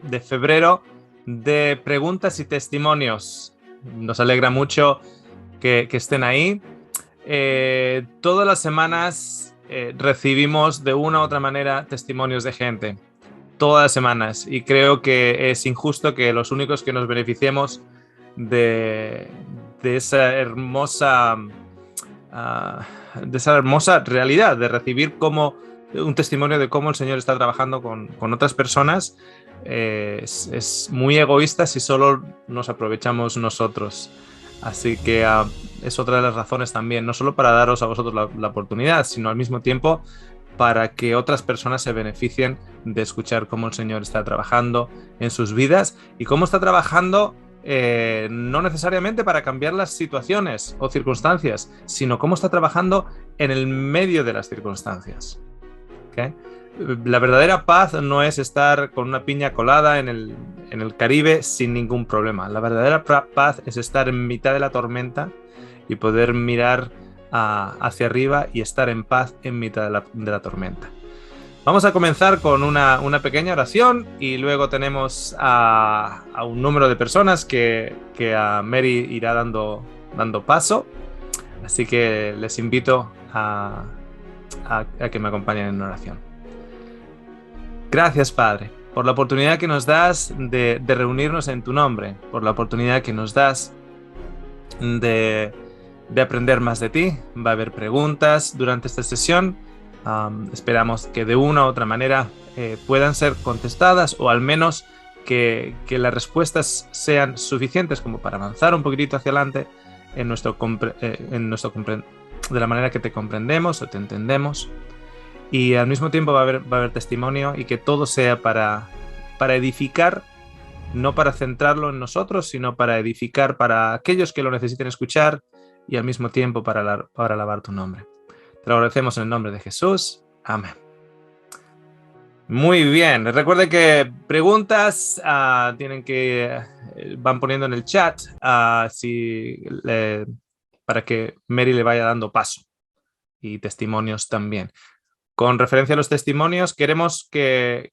de febrero de preguntas y testimonios. Nos alegra mucho que estén ahí. Todas las semanas recibimos de una u otra manera testimonios de gente. Todas las semanas. Y creo que es injusto que los únicos que nos beneficiemos de esa hermosa realidad de recibir un testimonio de cómo el Señor está trabajando con otras personas es muy egoísta si solo nos aprovechamos nosotros. Así que es otra de las razones también, no solo para daros a vosotros la oportunidad, sino al mismo tiempo para que otras personas se beneficien de escuchar cómo el Señor está trabajando en sus vidas y cómo está trabajando no necesariamente para cambiar las situaciones o circunstancias, sino cómo está trabajando en el medio de las circunstancias. ¿Okay? La verdadera paz no es estar con una piña colada en el Caribe sin ningún problema. La verdadera paz es estar en mitad de la tormenta y poder mirar hacia arriba y estar en paz en mitad de la tormenta. Vamos a comenzar con una pequeña oración y luego tenemos a un número de personas que a Mary irá dando paso. Así que les invito a que me acompañen en oración. Gracias, Padre, por la oportunidad que nos das de reunirnos en tu nombre, por la oportunidad que nos das de aprender más de ti. Va a haber preguntas durante esta sesión. Esperamos que de una u otra manera puedan ser contestadas o al menos que las respuestas sean suficientes como para avanzar un poquitito hacia adelante de la manera que te comprendemos o te entendemos. Y al mismo tiempo va a haber testimonio y que todo sea para edificar, no para centrarlo en nosotros, sino para edificar para aquellos que lo necesiten escuchar y al mismo tiempo para alabar tu nombre. Te lo agradecemos en el nombre de Jesús. Amén. Muy bien. Recuerden que preguntas van poniendo en el chat para que Mary le vaya dando paso y testimonios también. Con referencia a los testimonios, queremos que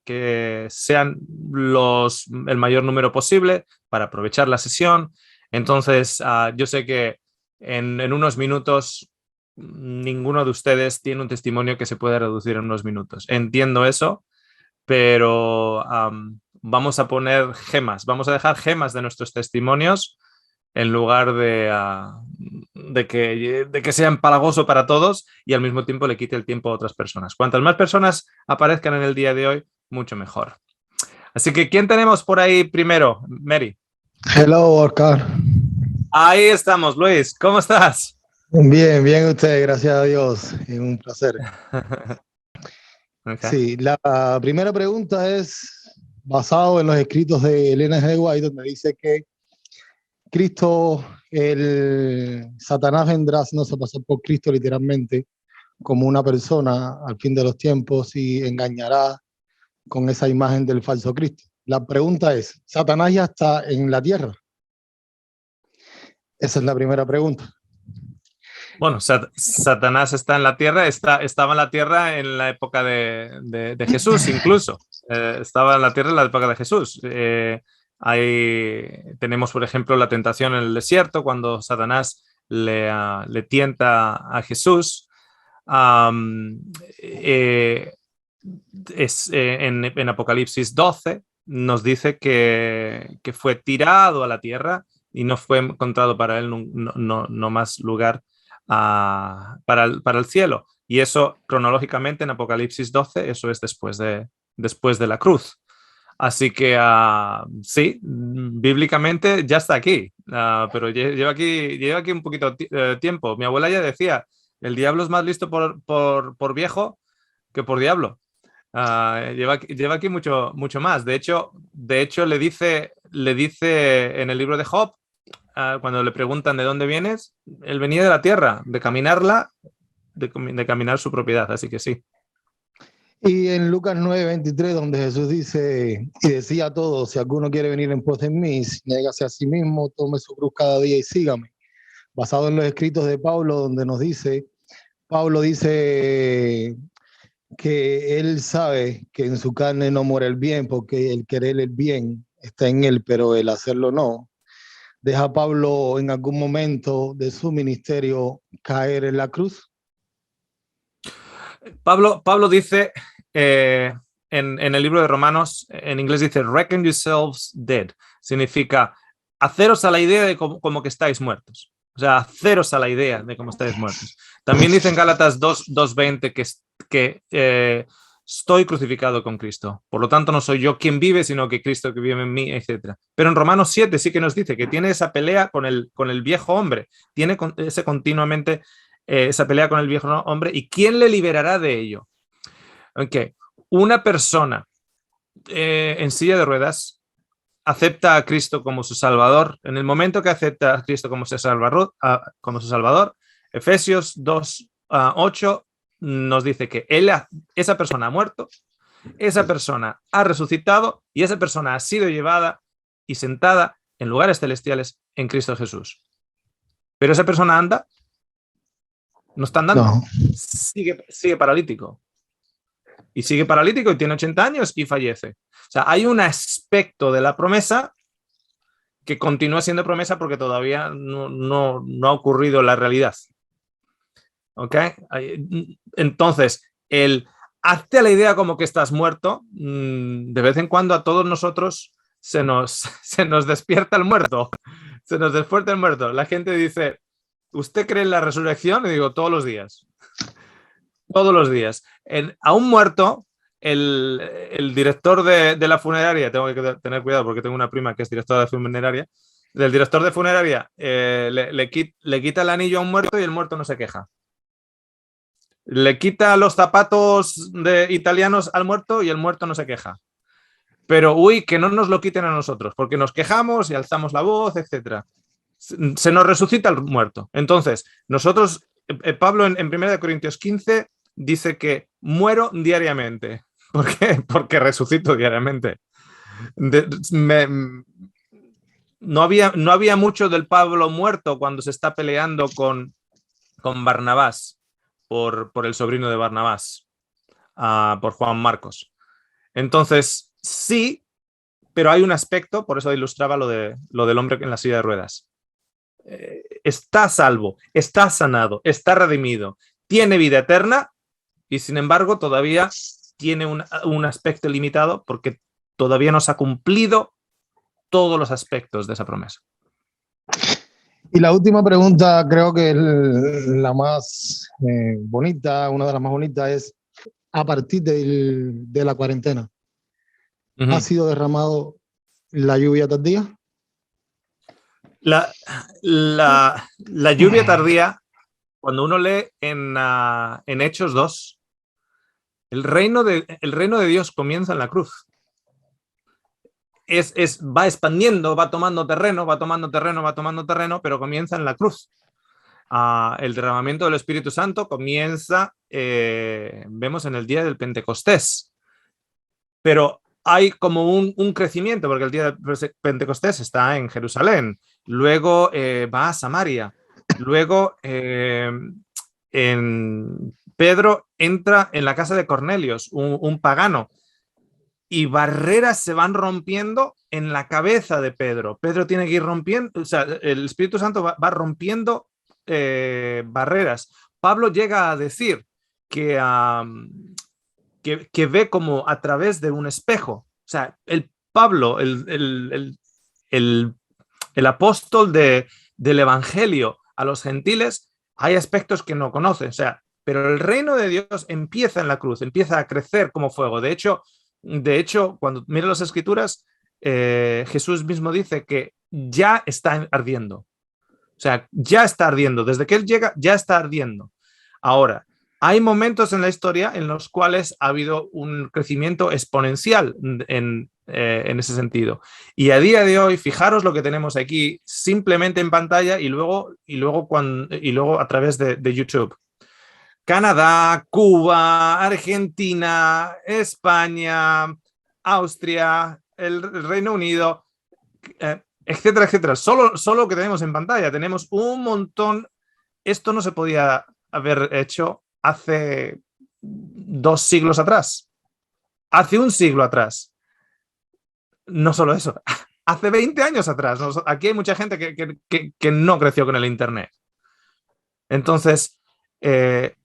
sean el mayor número posible para aprovechar la sesión. Entonces, yo sé que en unos minutos ninguno de ustedes tiene un testimonio que se pueda reducir en unos minutos. Entiendo eso, pero vamos a poner gemas, vamos a dejar gemas de nuestros testimonios en lugar de que sea empalagoso para todos y al mismo tiempo le quite el tiempo a otras personas. Cuantas más personas aparezcan en el día de hoy, mucho mejor. Así que, ¿quién tenemos por ahí primero? Mary. Hello, Oscar. Ahí estamos, Luis. ¿Cómo estás? Bien usted, gracias a Dios. Es un placer. Okay. Sí, la primera pregunta es basado en los escritos de Elena G. White, donde dice que Cristo, Satanás vendrá haciéndose pasar por Cristo literalmente como una persona al fin de los tiempos y engañará con esa imagen del falso Cristo. La pregunta es, ¿Satanás ya está en la tierra? Esa es la primera pregunta. Bueno, Satanás está en la tierra, estaba en la tierra en la época de Jesús incluso. Estaba en la tierra en la época de Jesús. Tenemos, por ejemplo, la tentación en el desierto, cuando Satanás le tienta a Jesús. En Apocalipsis 12 nos dice que fue tirado a la tierra y no fue encontrado para él no más lugar para el cielo. Y eso cronológicamente en Apocalipsis 12, eso es después de la cruz. Así que sí, bíblicamente ya está aquí, pero lleva aquí un poquito tiempo. Mi abuela ya decía, el diablo es más listo por viejo que por diablo. Lleva aquí mucho más. De hecho le dice en el libro de Job, cuando le preguntan de dónde vienes, él venía de la tierra, de caminarla, de caminar su propiedad, así que sí. Y en Lucas 9:23, donde Jesús dice, y decía a todos, si alguno quiere venir en pos de mí, niégase a sí mismo, tome su cruz cada día y sígame. Basado en los escritos de Pablo, donde Pablo dice que él sabe que en su carne no muere el bien, porque el querer el bien está en él, pero el hacerlo no. ¿Deja a Pablo en algún momento de su ministerio caer en la cruz? Pablo dice en el libro de Romanos, en inglés dice, reckon yourselves dead. Significa, haceros a la idea de como que estáis muertos. O sea, haceros a la idea de cómo estáis muertos. También dice en Gálatas 2:20 que estoy crucificado con Cristo. Por lo tanto, no soy yo quien vive, sino que Cristo que vive en mí, etc. Pero en Romanos 7 sí que nos dice que tiene esa pelea con el viejo hombre. Tiene ese continuamente esa pelea con el viejo hombre. ¿Y quién le liberará de ello? Okay. Una persona en silla de ruedas acepta a Cristo como su Salvador. En el momento que acepta a Cristo como su Salvador, Efesios 2:8 nos dice que esa persona ha muerto, esa persona ha resucitado y esa persona ha sido llevada y sentada en lugares celestiales en Cristo Jesús. Pero esa persona anda, no está andando, No. sigue paralítico. Y sigue paralítico y tiene 80 años y fallece. O sea, hay un aspecto de la promesa que continúa siendo promesa porque todavía no ha ocurrido la realidad. ¿Ok? Entonces, hazte la idea como que estás muerto, de vez en cuando a todos nosotros se nos despierta el muerto. Se nos despierta el muerto. La gente dice, ¿usted cree en la resurrección? Y digo, todos los días. Todos los días. A un muerto, el director de la funeraria, tengo que tener cuidado porque tengo una prima que es directora de funeraria, del director de funeraria le quita el anillo a un muerto y el muerto no se queja. Le quita los zapatos italianos al muerto y el muerto no se queja. Pero, que no nos lo quiten a nosotros, porque nos quejamos y alzamos la voz, etc. Se nos resucita el muerto. Entonces, nosotros, Pablo en 1 Corintios 15 dice que muero diariamente. ¿Por qué? Porque resucito diariamente. No había mucho del Pablo muerto cuando se está peleando con Barnabás, por el sobrino de Barnabás, por Juan Marcos. Entonces, sí, pero hay un aspecto, por eso ilustraba lo del hombre en la silla de ruedas. Está salvo, está sanado, está redimido, tiene vida eterna y sin embargo todavía tiene un aspecto limitado porque todavía no se ha cumplido todos los aspectos de esa promesa. Y la última pregunta, creo que es la más bonita, una de las más bonitas, es a partir de la cuarentena. ¿Ha sido derramado la lluvia tardía? La lluvia tardía, cuando uno lee en Hechos 2, el reino de Dios comienza en la cruz. Va expandiendo, va tomando terreno, pero comienza en la cruz. El derramamiento del Espíritu Santo comienza, vemos en el día del Pentecostés. Pero hay como un crecimiento, porque el día del Pentecostés está en Jerusalén, luego va a Samaria, luego Pedro entra en la casa de Cornelios, un pagano, y barreras se van rompiendo en la cabeza de Pedro. Pedro tiene que ir rompiendo, o sea, el Espíritu Santo va rompiendo barreras. Pablo llega a decir que ve como a través de un espejo. O sea, Pablo, el apóstol del Evangelio a los gentiles, hay aspectos que no conoce. O sea, pero el reino de Dios empieza en la cruz, empieza a crecer como fuego. De hecho, cuando miras las Escrituras, Jesús mismo dice que ya está ardiendo. O sea, ya está ardiendo. Desde que Él llega, ya está ardiendo. Ahora, hay momentos en la historia en los cuales ha habido un crecimiento exponencial en ese sentido. Y a día de hoy, fijaros lo que tenemos aquí simplemente en pantalla y luego a través de YouTube. Canadá, Cuba, Argentina, España, Austria, el Reino Unido, etcétera, etcétera. Solo lo que tenemos en pantalla. Tenemos un montón. Esto no se podía haber hecho hace 2 siglos atrás, hace un siglo atrás. No solo eso, hace 20 años atrás. Aquí hay mucha gente que no creció con el Internet. Entonces,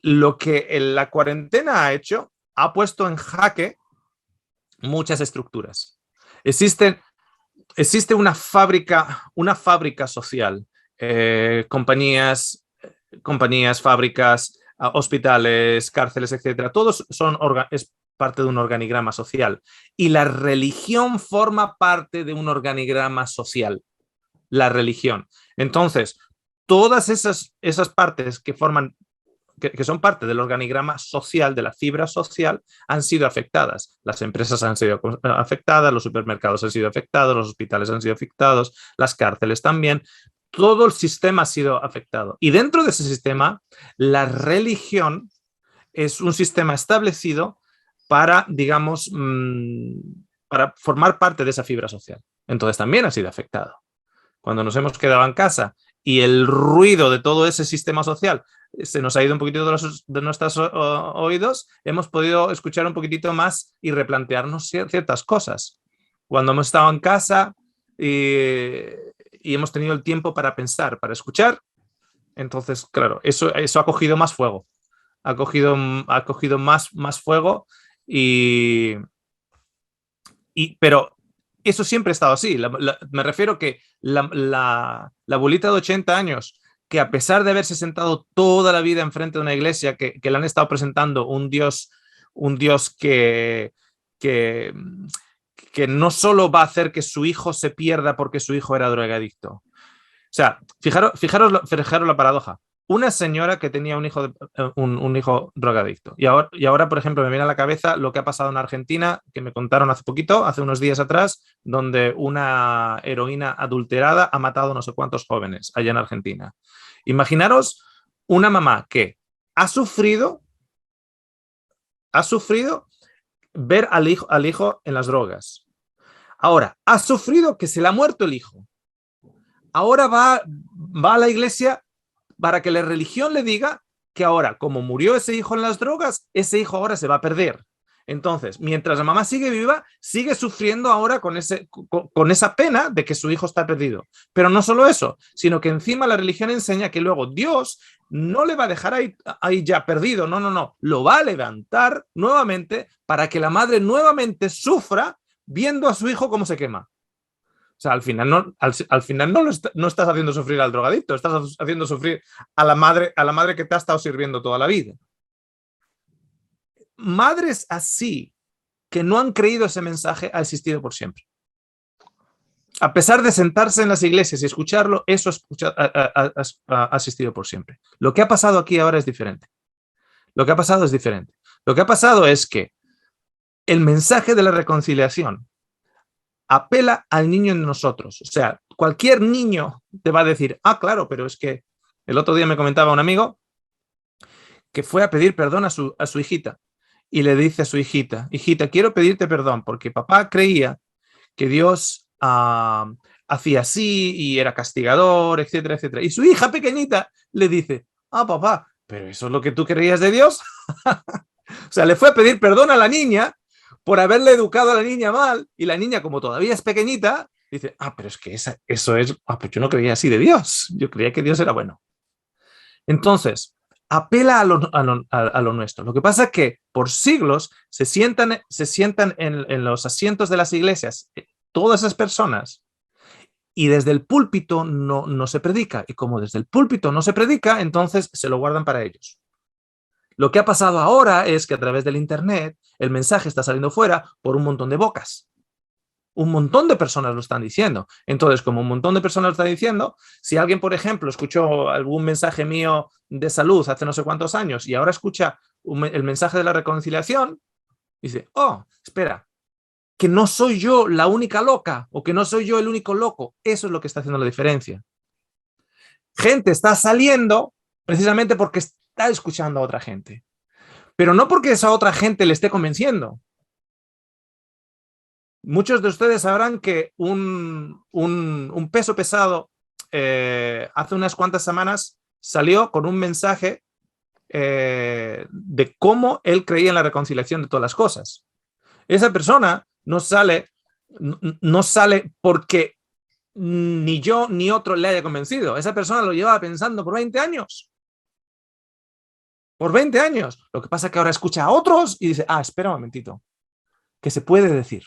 lo que la cuarentena ha hecho, ha puesto en jaque muchas estructuras. Existe una fábrica social, compañías, fábricas, hospitales, cárceles, etcétera. Todos es parte de un organigrama social. Y la religión forma parte de un organigrama social. La religión. Entonces, todas esas partes que son parte del organigrama social, de la fibra social, han sido afectadas. Las empresas han sido afectadas, los supermercados han sido afectados, los hospitales han sido afectados, las cárceles también. Todo el sistema ha sido afectado. Y dentro de ese sistema, la religión es un sistema establecido para, digamos, para formar parte de esa fibra social. Entonces también ha sido afectado. Cuando nos hemos quedado en casa y el ruido de todo ese sistema social se nos ha ido un poquitito de nuestros oídos, hemos podido escuchar un poquitito más y replantearnos ciertas cosas. Cuando hemos estado en casa y hemos tenido el tiempo para pensar, para escuchar, entonces, claro, eso ha cogido más fuego. Ha cogido más fuego pero eso siempre ha estado así. Me refiero que la abuelita de 80 años, que a pesar de haberse sentado toda la vida enfrente de una iglesia que le han estado presentando un Dios que no solo va a hacer que su hijo se pierda porque su hijo era drogadicto. O sea, fijaros la paradoja. Una señora que tenía un hijo drogadicto. Y ahora, por ejemplo, me viene a la cabeza lo que ha pasado en Argentina, que me contaron hace unos días atrás, donde una heroína adulterada ha matado no sé cuántos jóvenes allá en Argentina. Imaginaros una mamá que ha sufrido ver al hijo en las drogas. Ahora, ha sufrido que se le ha muerto el hijo. Ahora va a la iglesia para que la religión le diga que ahora, como murió ese hijo en las drogas, ese hijo ahora se va a perder. Entonces, mientras la mamá sigue viva, sigue sufriendo ahora con esa pena de que su hijo está perdido. Pero no solo eso, sino que encima la religión enseña que luego Dios no le va a dejar ahí ya perdido, no, lo va a levantar nuevamente para que la madre nuevamente sufra viendo a su hijo cómo se quema. O sea, al final no estás haciendo sufrir al drogadicto, estás haciendo sufrir a la madre que te ha estado sirviendo toda la vida. Madres así que no han creído ese mensaje ha existido por siempre. A pesar de sentarse en las iglesias y escucharlo, eso ha existido por siempre. Lo que ha pasado aquí ahora es diferente. Lo que ha pasado es que el mensaje de la reconciliación apela al niño en nosotros. O sea, cualquier niño te va a decir, claro, pero es que el otro día me comentaba un amigo que fue a pedir perdón a su hijita y le dice a su hijita, quiero pedirte perdón porque papá creía que Dios hacía así y era castigador, etcétera, etcétera. Y su hija pequeñita le dice, papá, pero eso es lo que tú creías de Dios. O sea, le fue a pedir perdón a la niña por haberle educado a la niña mal, y la niña, como todavía es pequeñita, dice, pero es que eso es, pues yo no creía así de Dios, yo creía que Dios era bueno. Entonces, apela a lo nuestro. Lo que pasa es que por siglos se sientan en los asientos de las iglesias todas esas personas, y desde el púlpito no se predica, y como desde el púlpito no se predica, entonces se lo guardan para ellos. Lo que ha pasado ahora es que a través del Internet el mensaje está saliendo fuera por un montón de bocas. Un montón de personas lo están diciendo. Entonces, como un montón de personas lo están diciendo, si alguien, por ejemplo, escuchó algún mensaje mío de salud hace no sé cuántos años y ahora escucha el mensaje de la reconciliación, dice, espera, que no soy yo la única loca o que no soy yo el único loco. Eso es lo que está haciendo la diferencia. Gente está saliendo precisamente porque está escuchando a otra gente, pero no porque esa otra gente le esté convenciendo. Muchos de ustedes sabrán que un peso pesado hace unas cuantas semanas salió con un mensaje de cómo él creía en la reconciliación de todas las cosas. Esa persona no sale porque ni yo ni otro le haya convencido. Esa persona lo llevaba pensando por 20 años. Por 20 años. Lo que pasa es que ahora escucha a otros y dice, espera un momentito, que se puede decir.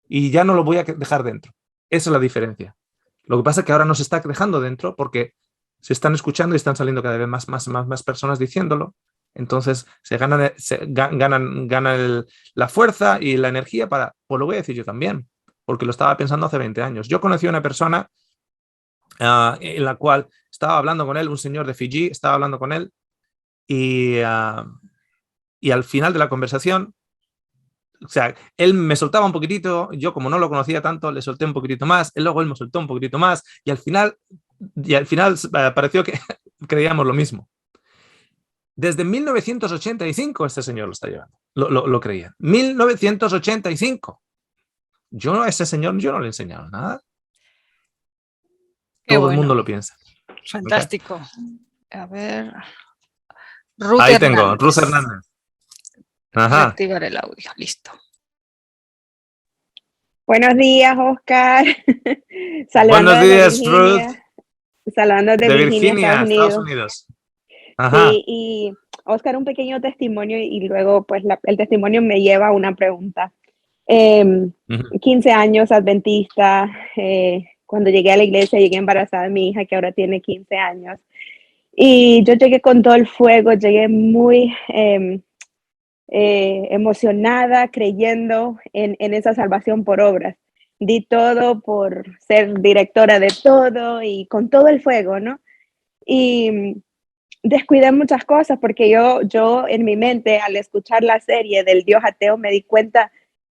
Y ya no lo voy a dejar dentro. Esa es la diferencia. Lo que pasa es que ahora no se está dejando dentro porque se están escuchando y están saliendo cada vez más personas diciéndolo. Entonces ganan la fuerza y la energía para, pues lo voy a decir yo también, porque lo estaba pensando hace 20 años. Yo conocí a una persona en la cual estaba hablando con él, un señor de Fiji, estaba hablando con él y al final de la conversación, o sea, él me soltaba un poquitito, yo como no lo conocía tanto, le solté un poquitito más, luego él me soltó un poquitito más y al final pareció que creíamos lo mismo. Desde 1985 este señor lo está llevando, lo creía. 1985. Yo a ese señor yo no le he enseñado nada. Todo el mundo lo piensa. Fantástico. ¿Okay? A ver. Ruth Ahí Hernández. Tengo, Ruth Hernández. Ajá. Activar el audio, listo. Buenos días, Oscar. Buenos días, Ruth. Saludando de Virginia, Estados Unidos. Ajá. Sí, y Oscar, un pequeño testimonio y luego pues el testimonio me lleva a una pregunta. 15 años adventista, cuando llegué a la iglesia llegué embarazada de mi hija que ahora tiene 15 años y yo llegué con todo el fuego, llegué muy emocionada, creyendo en esa salvación por obras. Di todo por ser directora de todo y con todo el fuego, ¿no? Y descuidé muchas cosas porque yo en mi mente, al escuchar la serie del Dios ateo, me di cuenta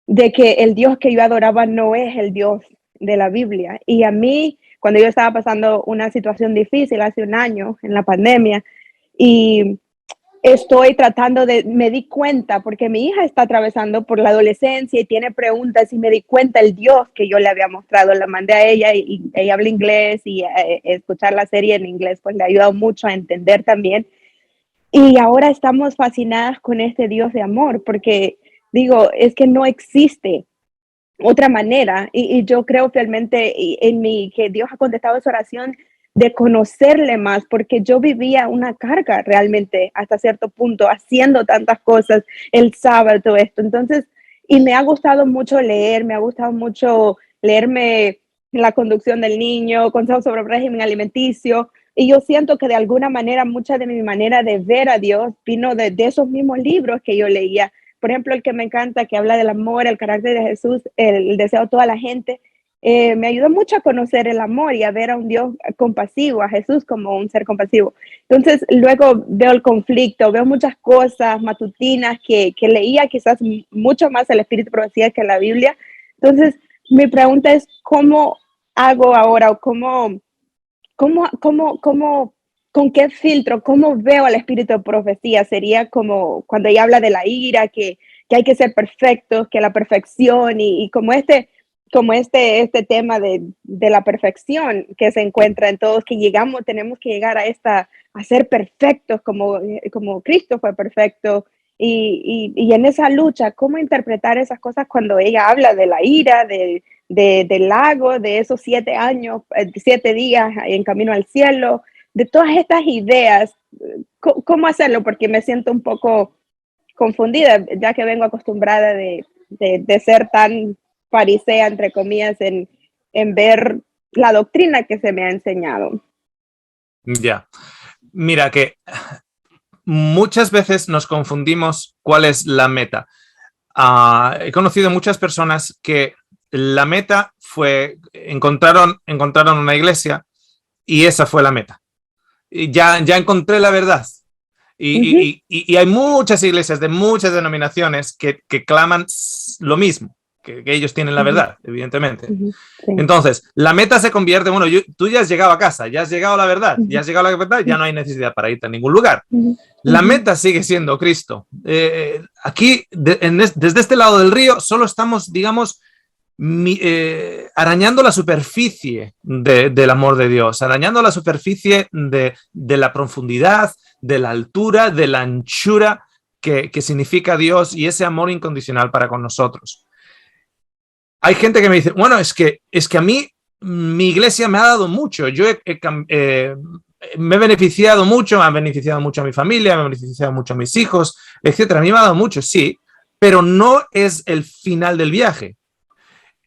de que el Dios que yo adoraba no es el Dios de la Biblia. Y a mí, cuando yo estaba pasando una situación difícil hace un año en la pandemia y estoy me di cuenta, porque mi hija está atravesando por la adolescencia y tiene preguntas y me di cuenta el Dios que yo le había mostrado, la mandé a ella y ella habla inglés y escuchar la serie en inglés pues le ha ayudado mucho a entender también. Y ahora estamos fascinadas con este Dios de amor, porque digo, es que no existe otra manera y yo creo fielmente en mí que Dios ha contestado esa oración de conocerle más, porque yo vivía una carga realmente hasta cierto punto, haciendo tantas cosas, el sábado, todo esto. Entonces, y me ha gustado mucho leer, me ha gustado mucho leerme La conducción del niño, Consejos sobre el régimen alimenticio, y yo siento que de alguna manera, mucha de mi manera de ver a Dios vino de esos mismos libros que yo leía. Por ejemplo, el que me encanta, que habla del amor, el carácter de Jesús, el deseo de toda la gente, me ayudó mucho a conocer el amor y a ver a un Dios compasivo, a Jesús como un ser compasivo. Entonces, luego veo el conflicto, veo muchas cosas matutinas que leía quizás mucho más el Espíritu Profecía que la Biblia. Entonces, mi pregunta es, ¿cómo hago ahora o con qué filtro, cómo veo al Espíritu de Profecía? Sería como cuando ella habla de la ira, que hay que ser perfectos, que la perfección y como este tema de la perfección que se encuentra en todos, que tenemos que llegar a ser perfectos como Cristo fue perfecto. Y en esa lucha, ¿cómo interpretar esas cosas cuando ella habla de la ira, del lago, de esos 7 años, 7 días en camino al cielo, de todas estas ideas? ¿Cómo hacerlo? Porque me siento un poco confundida, ya que vengo acostumbrada de ser tan farisea, entre comillas, en ver la doctrina que se me ha enseñado. Ya. Mira que muchas veces nos confundimos cuál es la meta. He conocido muchas personas que la meta fue, encontraron una iglesia y esa fue la meta. Y ya encontré la verdad. Y hay muchas iglesias de muchas denominaciones que claman lo mismo, que ellos tienen la verdad, evidentemente. Sí. Entonces, la meta se convierte, bueno, tú ya has llegado a casa, ya has llegado a la verdad, ya no hay necesidad para irte a ningún lugar. La meta sigue siendo Cristo. Aquí, desde este lado del río, solo estamos, digamos, arañando la superficie del amor de Dios, arañando la superficie de la profundidad, de la altura, de la anchura que significa Dios y ese amor incondicional para con nosotros. Hay gente que me dice, bueno, es que a mí mi iglesia me ha dado mucho, yo me he beneficiado mucho, me ha beneficiado mucho a mi familia, me ha beneficiado mucho a mis hijos, etcétera. A mí me ha dado mucho, sí, pero no es el final del viaje.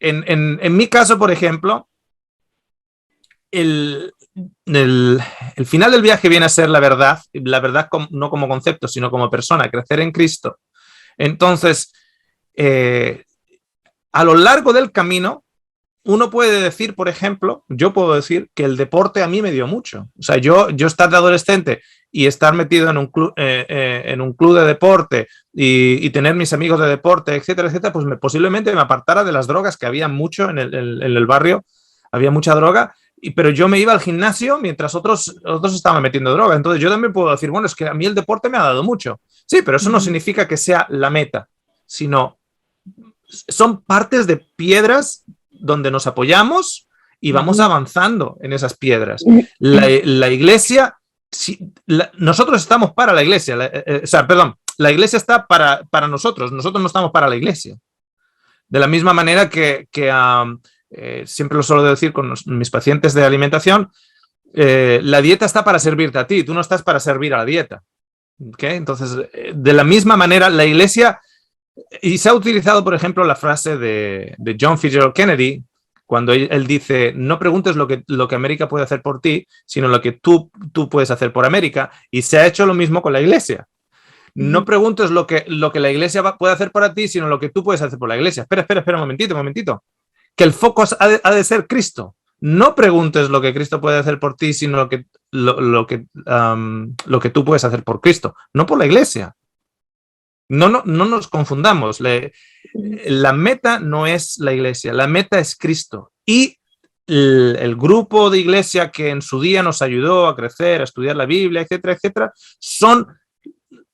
En mi caso, por ejemplo, el final del viaje viene a ser la verdad no como concepto, sino como persona, crecer en Cristo. Entonces, a lo largo del camino, uno puede decir, por ejemplo, yo puedo decir que el deporte a mí me dio mucho. O sea, yo estar de adolescente y estar metido en un club de deporte y tener mis amigos de deporte, etcétera, etcétera, pues posiblemente me apartara de las drogas, que había mucho en el barrio, había mucha droga, pero yo me iba al gimnasio mientras otros estaban metiendo droga. Entonces yo también puedo decir, bueno, es que a mí el deporte me ha dado mucho. Sí, pero eso no significa que sea la meta, sino son partes de piedras donde nos apoyamos y vamos avanzando en esas piedras. La iglesia, nosotros estamos para la iglesia, la iglesia está para nosotros no estamos para la iglesia. De la misma manera que siempre lo suelo decir con mis pacientes de alimentación, la dieta está para servirte a ti, tú no estás para servir a la dieta. ¿Okay? Entonces, de la misma manera, la iglesia... Y se ha utilizado, por ejemplo, la frase de John Fitzgerald Kennedy, cuando él dice, no preguntes lo que América puede hacer por ti, sino lo que tú puedes hacer por América. Y se ha hecho lo mismo con la iglesia. No preguntes lo que la iglesia puede hacer para ti, sino lo que tú puedes hacer por la iglesia. Espera un momentito. Que el foco ha de ser Cristo. No preguntes lo que Cristo puede hacer por ti, sino lo que tú puedes hacer por Cristo, no por la iglesia. No nos confundamos. La meta no es la iglesia, la meta es Cristo. Y el grupo de iglesia que en su día nos ayudó a crecer, a estudiar la Biblia, etcétera, etcétera, son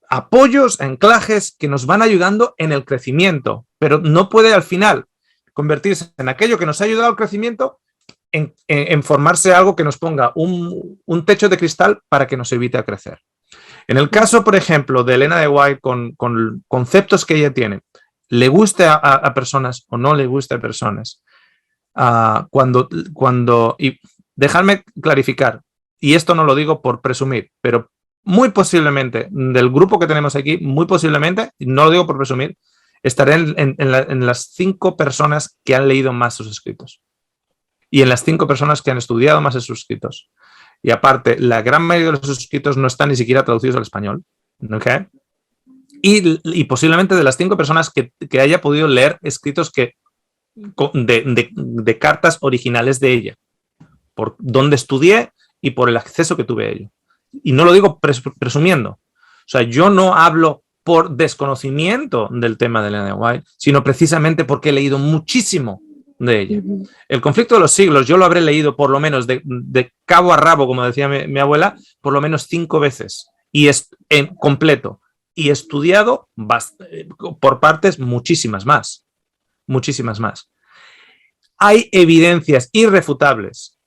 apoyos, anclajes que nos van ayudando en el crecimiento, pero no puede al final convertirse en aquello que nos ha ayudado al crecimiento en formarse algo que nos ponga un techo de cristal para que nos evite a crecer. En el caso, por ejemplo, de Elena de White, con conceptos que ella tiene, le guste a personas o no le guste a personas, y dejarme clarificar, y esto no lo digo por presumir, pero muy posiblemente, del grupo que tenemos aquí, muy posiblemente, no lo digo por presumir, estaré en las 5 personas que han leído más sus escritos y en las 5 personas que han estudiado más sus escritos. Y aparte, la gran mayoría de los escritos no están ni siquiera traducidos al español. ¿Okay? Y posiblemente de las 5 personas que haya podido leer escritos de cartas originales de ella, por donde estudié y por el acceso que tuve a ello. Y no lo digo presumiendo. O sea, yo no hablo por desconocimiento del tema de Elena de White, sino precisamente porque he leído muchísimo de ella. El conflicto de los siglos yo lo habré leído por lo menos de cabo a rabo, como decía mi abuela, por lo menos 5 veces y en completo, y estudiado por partes muchísimas más. Hay evidencias irrefutables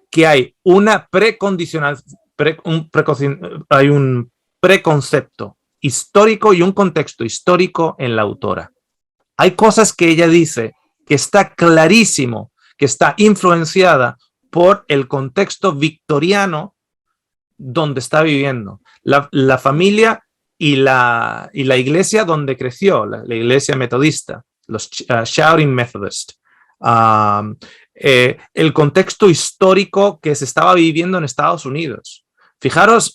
que hay hay un preconcepto histórico y un contexto histórico en la autora. Hay cosas que ella dice que está clarísimo, que está influenciada por el contexto victoriano donde está viviendo, la familia y la iglesia donde creció, la iglesia metodista, los Shouting Methodist, el contexto histórico que se estaba viviendo en Estados Unidos. Fijaros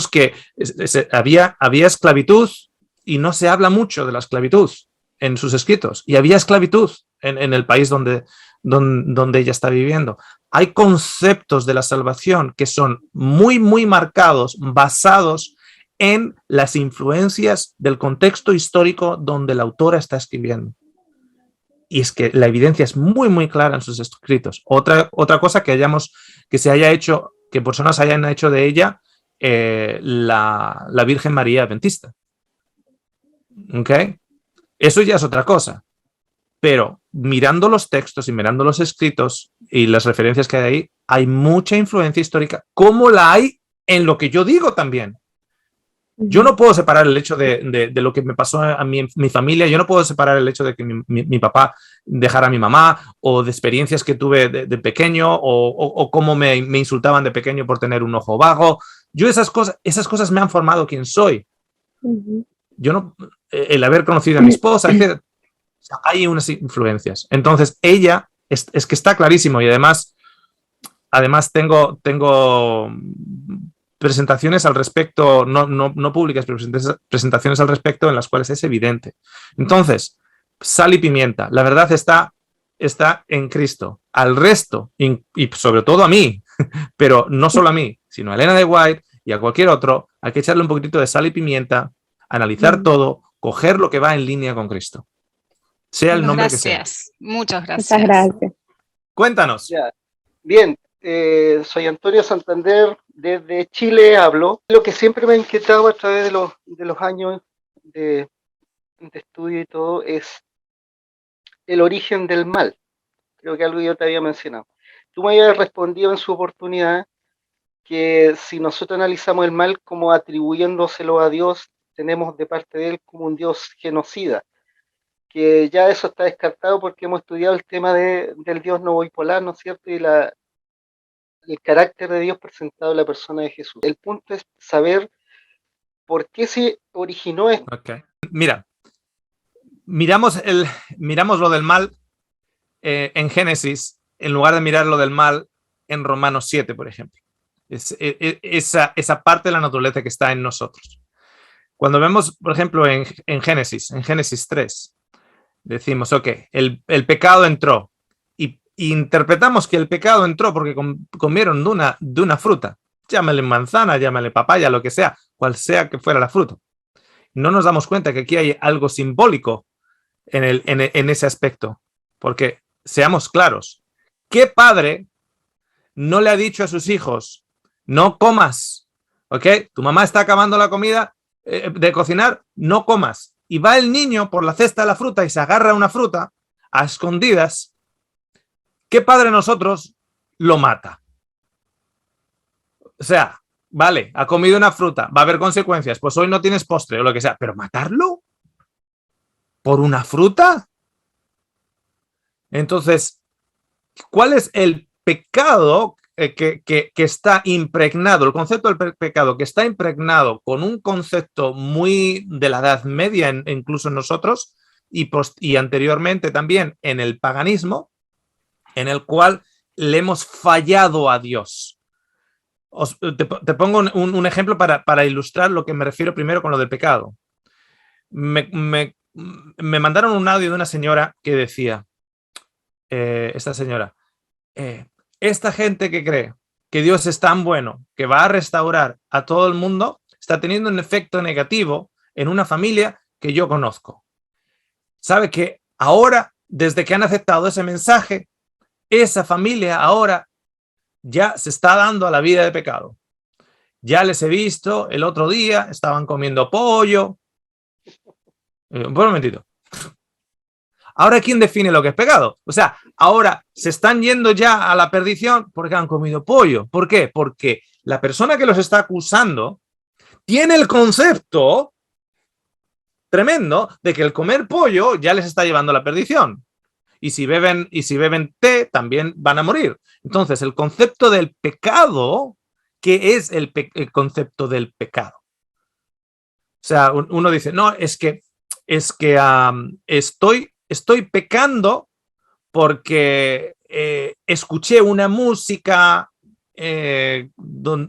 que había esclavitud y no se habla mucho de la esclavitud en sus escritos, y había esclavitud en el país donde ella está viviendo. Hay conceptos de la salvación que son muy, muy marcados, basados en las influencias del contexto histórico donde la autora está escribiendo. Y es que la evidencia es muy, muy clara en sus escritos. Otra cosa que se haya hecho, que personas hayan hecho de ella la Virgen María Adventista. ¿Ok? Eso ya es otra cosa. pero mirando los textos y mirando los escritos y las referencias que hay ahí, hay mucha influencia histórica, como la hay en lo que yo digo también. Yo no puedo separar el hecho de lo que me pasó a mi familia, yo no puedo separar el hecho de que mi papá dejara a mi mamá, o de experiencias que tuve de pequeño, o cómo me insultaban de pequeño por tener un ojo vago. Yo esas cosas me han formado quien soy. Yo no, el haber conocido a mi esposa, etc. O sea, hay unas influencias. Entonces, ella es que está clarísimo, y además tengo presentaciones al respecto, no públicas, pero presentaciones al respecto en las cuales es evidente. Entonces, sal y pimienta. La verdad está en Cristo. Al resto, y sobre todo a mí, pero no solo a mí, sino a Elena de White y a cualquier otro, hay que echarle un poquitito de sal y pimienta, analizar todo, coger lo que va en línea con Cristo. Sea el nombre que sea. Muchas gracias. Muchas gracias. Cuéntanos. Ya. Bien, soy Antonio Santander, desde Chile hablo. Lo que siempre me ha inquietado a través de los años de estudio y todo es el origen del mal. Creo que algo yo te había mencionado. Tú me habías respondido en su oportunidad que si nosotros analizamos el mal como atribuyéndoselo a Dios, tenemos de parte de él como un Dios genocida, que ya eso está descartado porque hemos estudiado el tema del Dios no bipolar, ¿no es cierto? Y el carácter de Dios presentado en la persona de Jesús. El punto es saber por qué se originó esto. Okay. Mira, miramos lo del mal en Génesis, en lugar de mirar lo del mal en Romanos 7, por ejemplo. Esa parte de la naturaleza que está en nosotros. Cuando vemos, por ejemplo, en Génesis 3, decimos, ok, el pecado entró, y interpretamos que el pecado entró porque comieron de una fruta, llámale manzana, llámale papaya, lo que sea, cual sea que fuera la fruta. No nos damos cuenta que aquí hay algo simbólico en ese aspecto, porque seamos claros, ¿qué padre no le ha dicho a sus hijos, no comas, ok? Tu mamá está acabando la comida de cocinar, no comas. Y va el niño por la cesta de la fruta y se agarra una fruta a escondidas. ¿Qué padre nosotros lo mata? O sea, vale, ha comido una fruta, va a haber consecuencias, pues hoy no tienes postre o lo que sea, pero ¿matarlo? ¿Por una fruta? Entonces, ¿cuál es el pecado que está impregnado, el concepto del pecado que está impregnado con un concepto muy de la Edad Media, incluso en nosotros, y anteriormente también en el paganismo, en el cual le hemos fallado a Dios? Te pongo un ejemplo para ilustrar lo que me refiero primero con lo del pecado. Me mandaron un audio de una señora que decía, esta señora, esta gente que cree que Dios es tan bueno que va a restaurar a todo el mundo está teniendo un efecto negativo en una familia que yo conozco. Sabe que ahora, desde que han aceptado ese mensaje, esa familia ahora ya se está dando a la vida de pecado. Ya les he visto el otro día, estaban comiendo pollo. Un momentito. Ahora, ¿quién define lo que es pecado? O sea, ahora se están yendo ya a la perdición porque han comido pollo. ¿Por qué? Porque la persona que los está acusando tiene el concepto tremendo de que el comer pollo ya les está llevando a la perdición. Y si beben té, también van a morir. Entonces, el concepto del pecado, ¿qué es el concepto del pecado? O sea, uno dice, no, es que estoy pecando porque escuché una música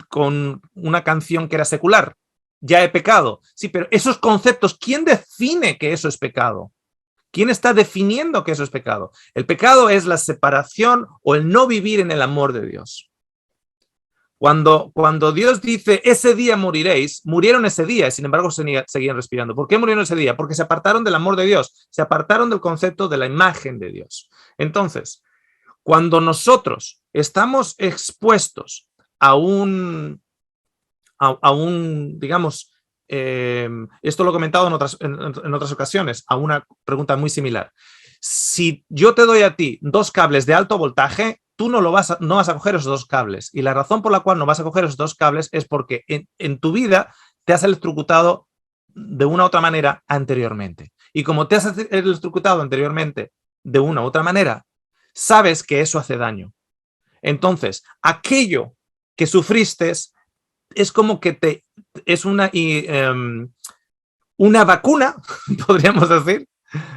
con una canción que era secular. Ya he pecado. Sí, pero esos conceptos, ¿quién define que eso es pecado? ¿Quién está definiendo que eso es pecado? El pecado es la separación o el no vivir en el amor de Dios. Cuando Dios dice, ese día moriréis, murieron ese día y sin embargo seguían respirando. ¿Por qué murieron ese día? Porque se apartaron del amor de Dios, se apartaron del concepto de la imagen de Dios. Entonces, cuando nosotros estamos expuestos a un digamos, esto lo he comentado en otras ocasiones, a una pregunta muy similar. Si yo te doy a ti 2 cables de alto voltaje, tú no vas a coger esos 2 cables. Y la razón por la cual no vas a coger esos 2 cables es porque en tu vida te has electrocutado de una u otra manera anteriormente. Y como te has electrocutado anteriormente de una u otra manera, sabes que eso hace daño. Entonces, aquello que sufriste es como que es una vacuna, podríamos decir.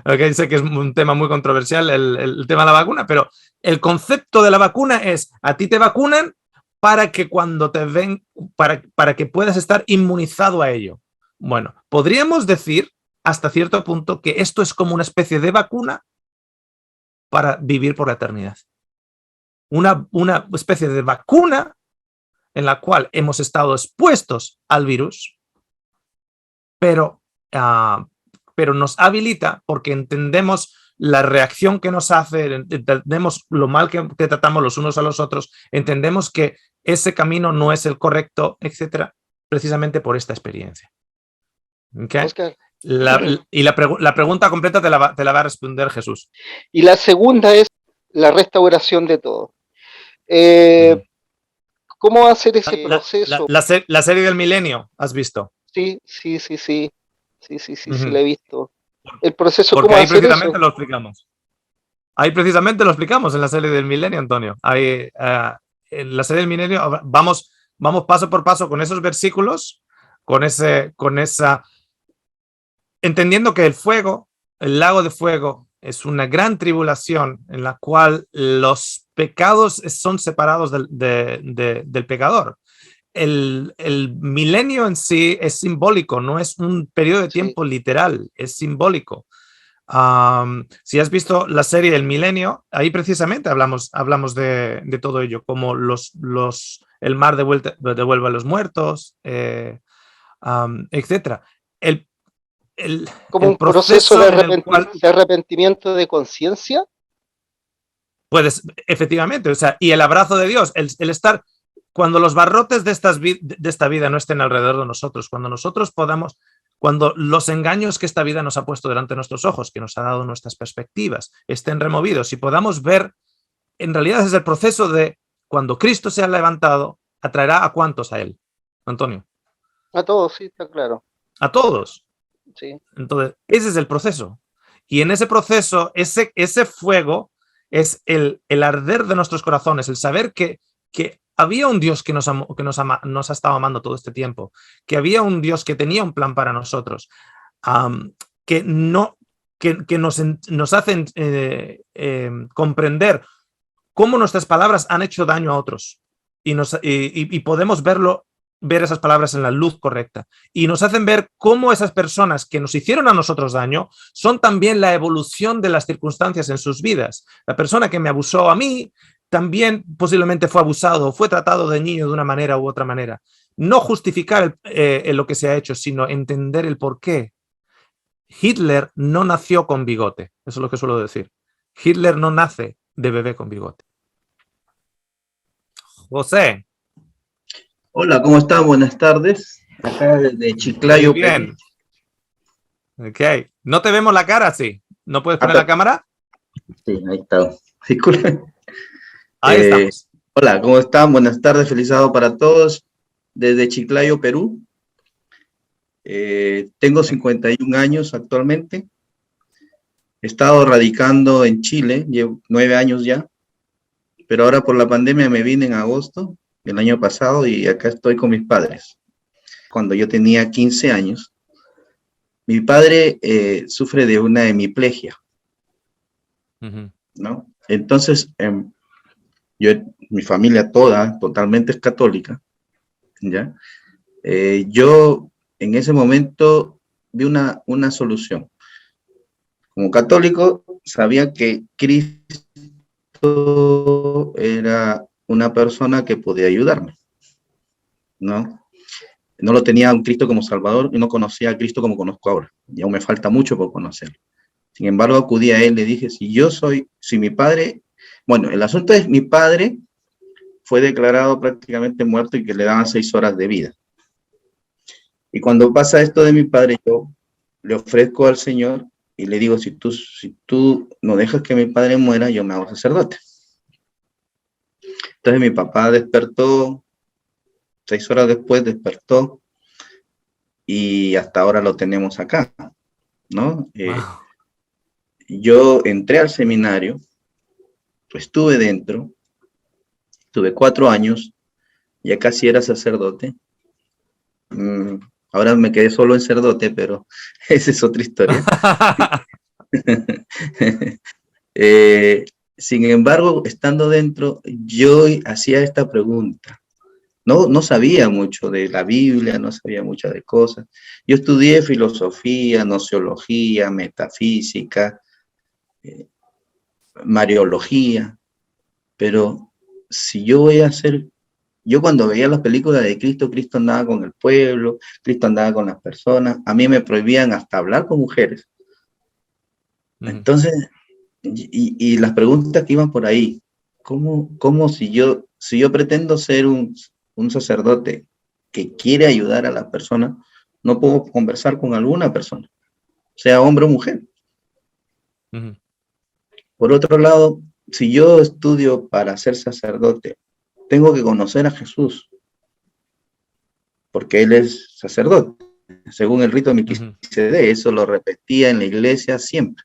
Okay, sé que es un tema muy controversial el tema de la vacuna, pero el concepto de la vacuna es: a ti te vacunan para que cuando te ven, para que puedas estar inmunizado a ello. Bueno, podríamos decir hasta cierto punto que esto es como una especie de vacuna para vivir por la eternidad. Una especie de vacuna en la cual hemos estado expuestos al virus, pero nos habilita porque entendemos la reacción que nos hace, entendemos lo mal que tratamos los unos a los otros, entendemos que ese camino no es el correcto, etcétera, precisamente por esta experiencia. ¿Okay? Oscar. La pregunta completa te la va a responder Jesús. Y la segunda es la restauración de todo. ¿Cómo hacer ese proceso? La serie del Milenio, ¿has visto? Sí, la he visto. El proceso, porque ¿cómo ahí hacer precisamente eso? lo explicamos. Ahí precisamente lo explicamos en la serie del Milenio, Antonio. Ahí, en la serie del Milenio vamos paso por paso con esos versículos, con esa, entendiendo que el lago de fuego, es una gran tribulación en la cual los pecados son separados del pecador. El milenio en sí es simbólico, no es un periodo de tiempo literal, es simbólico. Si has visto la serie El Milenio, ahí precisamente hablamos de todo ello, como el mar devuelve a los muertos, etc. ¿Como un proceso de arrepentimiento de conciencia? Puedes, efectivamente, o sea, y el abrazo de Dios, el estar, cuando los barrotes de esta vida no estén alrededor de nosotros, cuando los engaños que esta vida nos ha puesto delante de nuestros ojos, que nos ha dado nuestras perspectivas, estén removidos y podamos ver, en realidad es el proceso de cuando Cristo sea levantado, atraerá a cuántos a Él, Antonio. A todos, sí, está claro. A todos. Sí. Entonces, ese es el proceso. Y en ese proceso, ese fuego es el arder de nuestros corazones, el saber que había un Dios que nos ha estado amando todo este tiempo, que había un Dios que tenía un plan para nosotros, que nos hacen comprender cómo nuestras palabras han hecho daño a otros y podemos ver esas palabras en la luz correcta y nos hacen ver cómo esas personas que nos hicieron a nosotros daño son también la evolución de las circunstancias en sus vidas. La persona que me abusó a mí también posiblemente fue abusado o fue tratado de niño de una manera u otra manera. No justificar lo que se ha hecho, sino entender el por qué. Hitler no nació con bigote, eso es lo que suelo decir. Hitler no nace de bebé con bigote. José. Hola, ¿cómo están? Buenas tardes. Acá desde Chiclayo. Muy bien. Ok. No te vemos la cara, ¿sí? ¿No puedes poner la cámara? Sí, ahí está. Disculpen. Ahí estamos. Hola, ¿cómo están? Buenas tardes, feliz sábado para todos. Desde Chiclayo, Perú. Tengo 51 años actualmente. He estado radicando en Chile, llevo 9 años ya. Pero ahora por la pandemia me vine en agosto del año pasado y acá estoy con mis padres. Cuando yo tenía 15 años, mi padre sufre de una hemiplegia, ¿no? Entonces, mi familia toda, totalmente es católica, ¿ya? Yo en ese momento vi una solución. Como católico, sabía que Cristo era una persona que podía ayudarme, ¿no? No lo tenía a un Cristo como Salvador y no conocía a Cristo como conozco ahora. Y aún me falta mucho por conocerlo. Sin embargo, acudí a él, le dije, si mi padre, bueno, el asunto es, mi padre fue declarado prácticamente muerto y que le daban 6 horas de vida. Y cuando pasa esto de mi padre, yo le ofrezco al Señor y le digo, si tú no dejas que mi padre muera, yo me hago sacerdote. Entonces mi papá despertó, 6 horas después despertó, y hasta ahora lo tenemos acá, ¿no? Wow. Yo entré al seminario, estuve dentro, tuve 4 años, ya casi era sacerdote. Ahora me quedé solo en sacerdote, pero esa es otra historia. Sin embargo, estando dentro, yo hacía esta pregunta. No sabía mucho de la Biblia, no sabía mucho de cosas. Yo estudié filosofía, gnoseología, metafísica, mariología, pero si yo voy a hacer, yo cuando veía las películas de Cristo, Cristo andaba con el pueblo, Cristo andaba con las personas, a mí me prohibían hasta hablar con mujeres. Entonces, y las preguntas que iban por ahí, ¿cómo si yo pretendo ser un sacerdote que quiere ayudar a las personas, no puedo conversar con alguna persona, sea hombre o mujer? Por otro lado, si yo estudio para ser sacerdote, tengo que conocer a Jesús, porque Él es sacerdote, según el rito de Melquisedec, eso lo repetía en la iglesia siempre.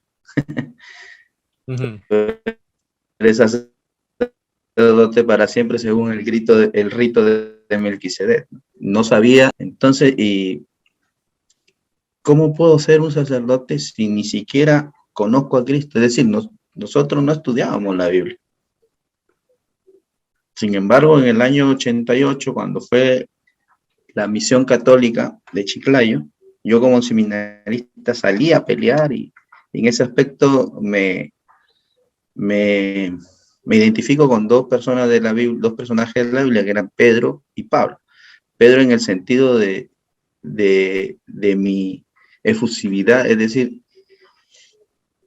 Eres sacerdote para siempre, según el rito de Melquisedec. No sabía, entonces, ¿y cómo puedo ser un sacerdote si ni siquiera conozco a Cristo? Es decir, nosotros no estudiábamos la Biblia. Sin embargo, en el año 88, cuando fue la misión católica de Chiclayo, yo como seminarista salí a pelear y en ese aspecto me identifico con dos personas de la Biblia, dos personajes de la Biblia, que eran Pedro y Pablo. Pedro en el sentido de mi efusividad, es decir,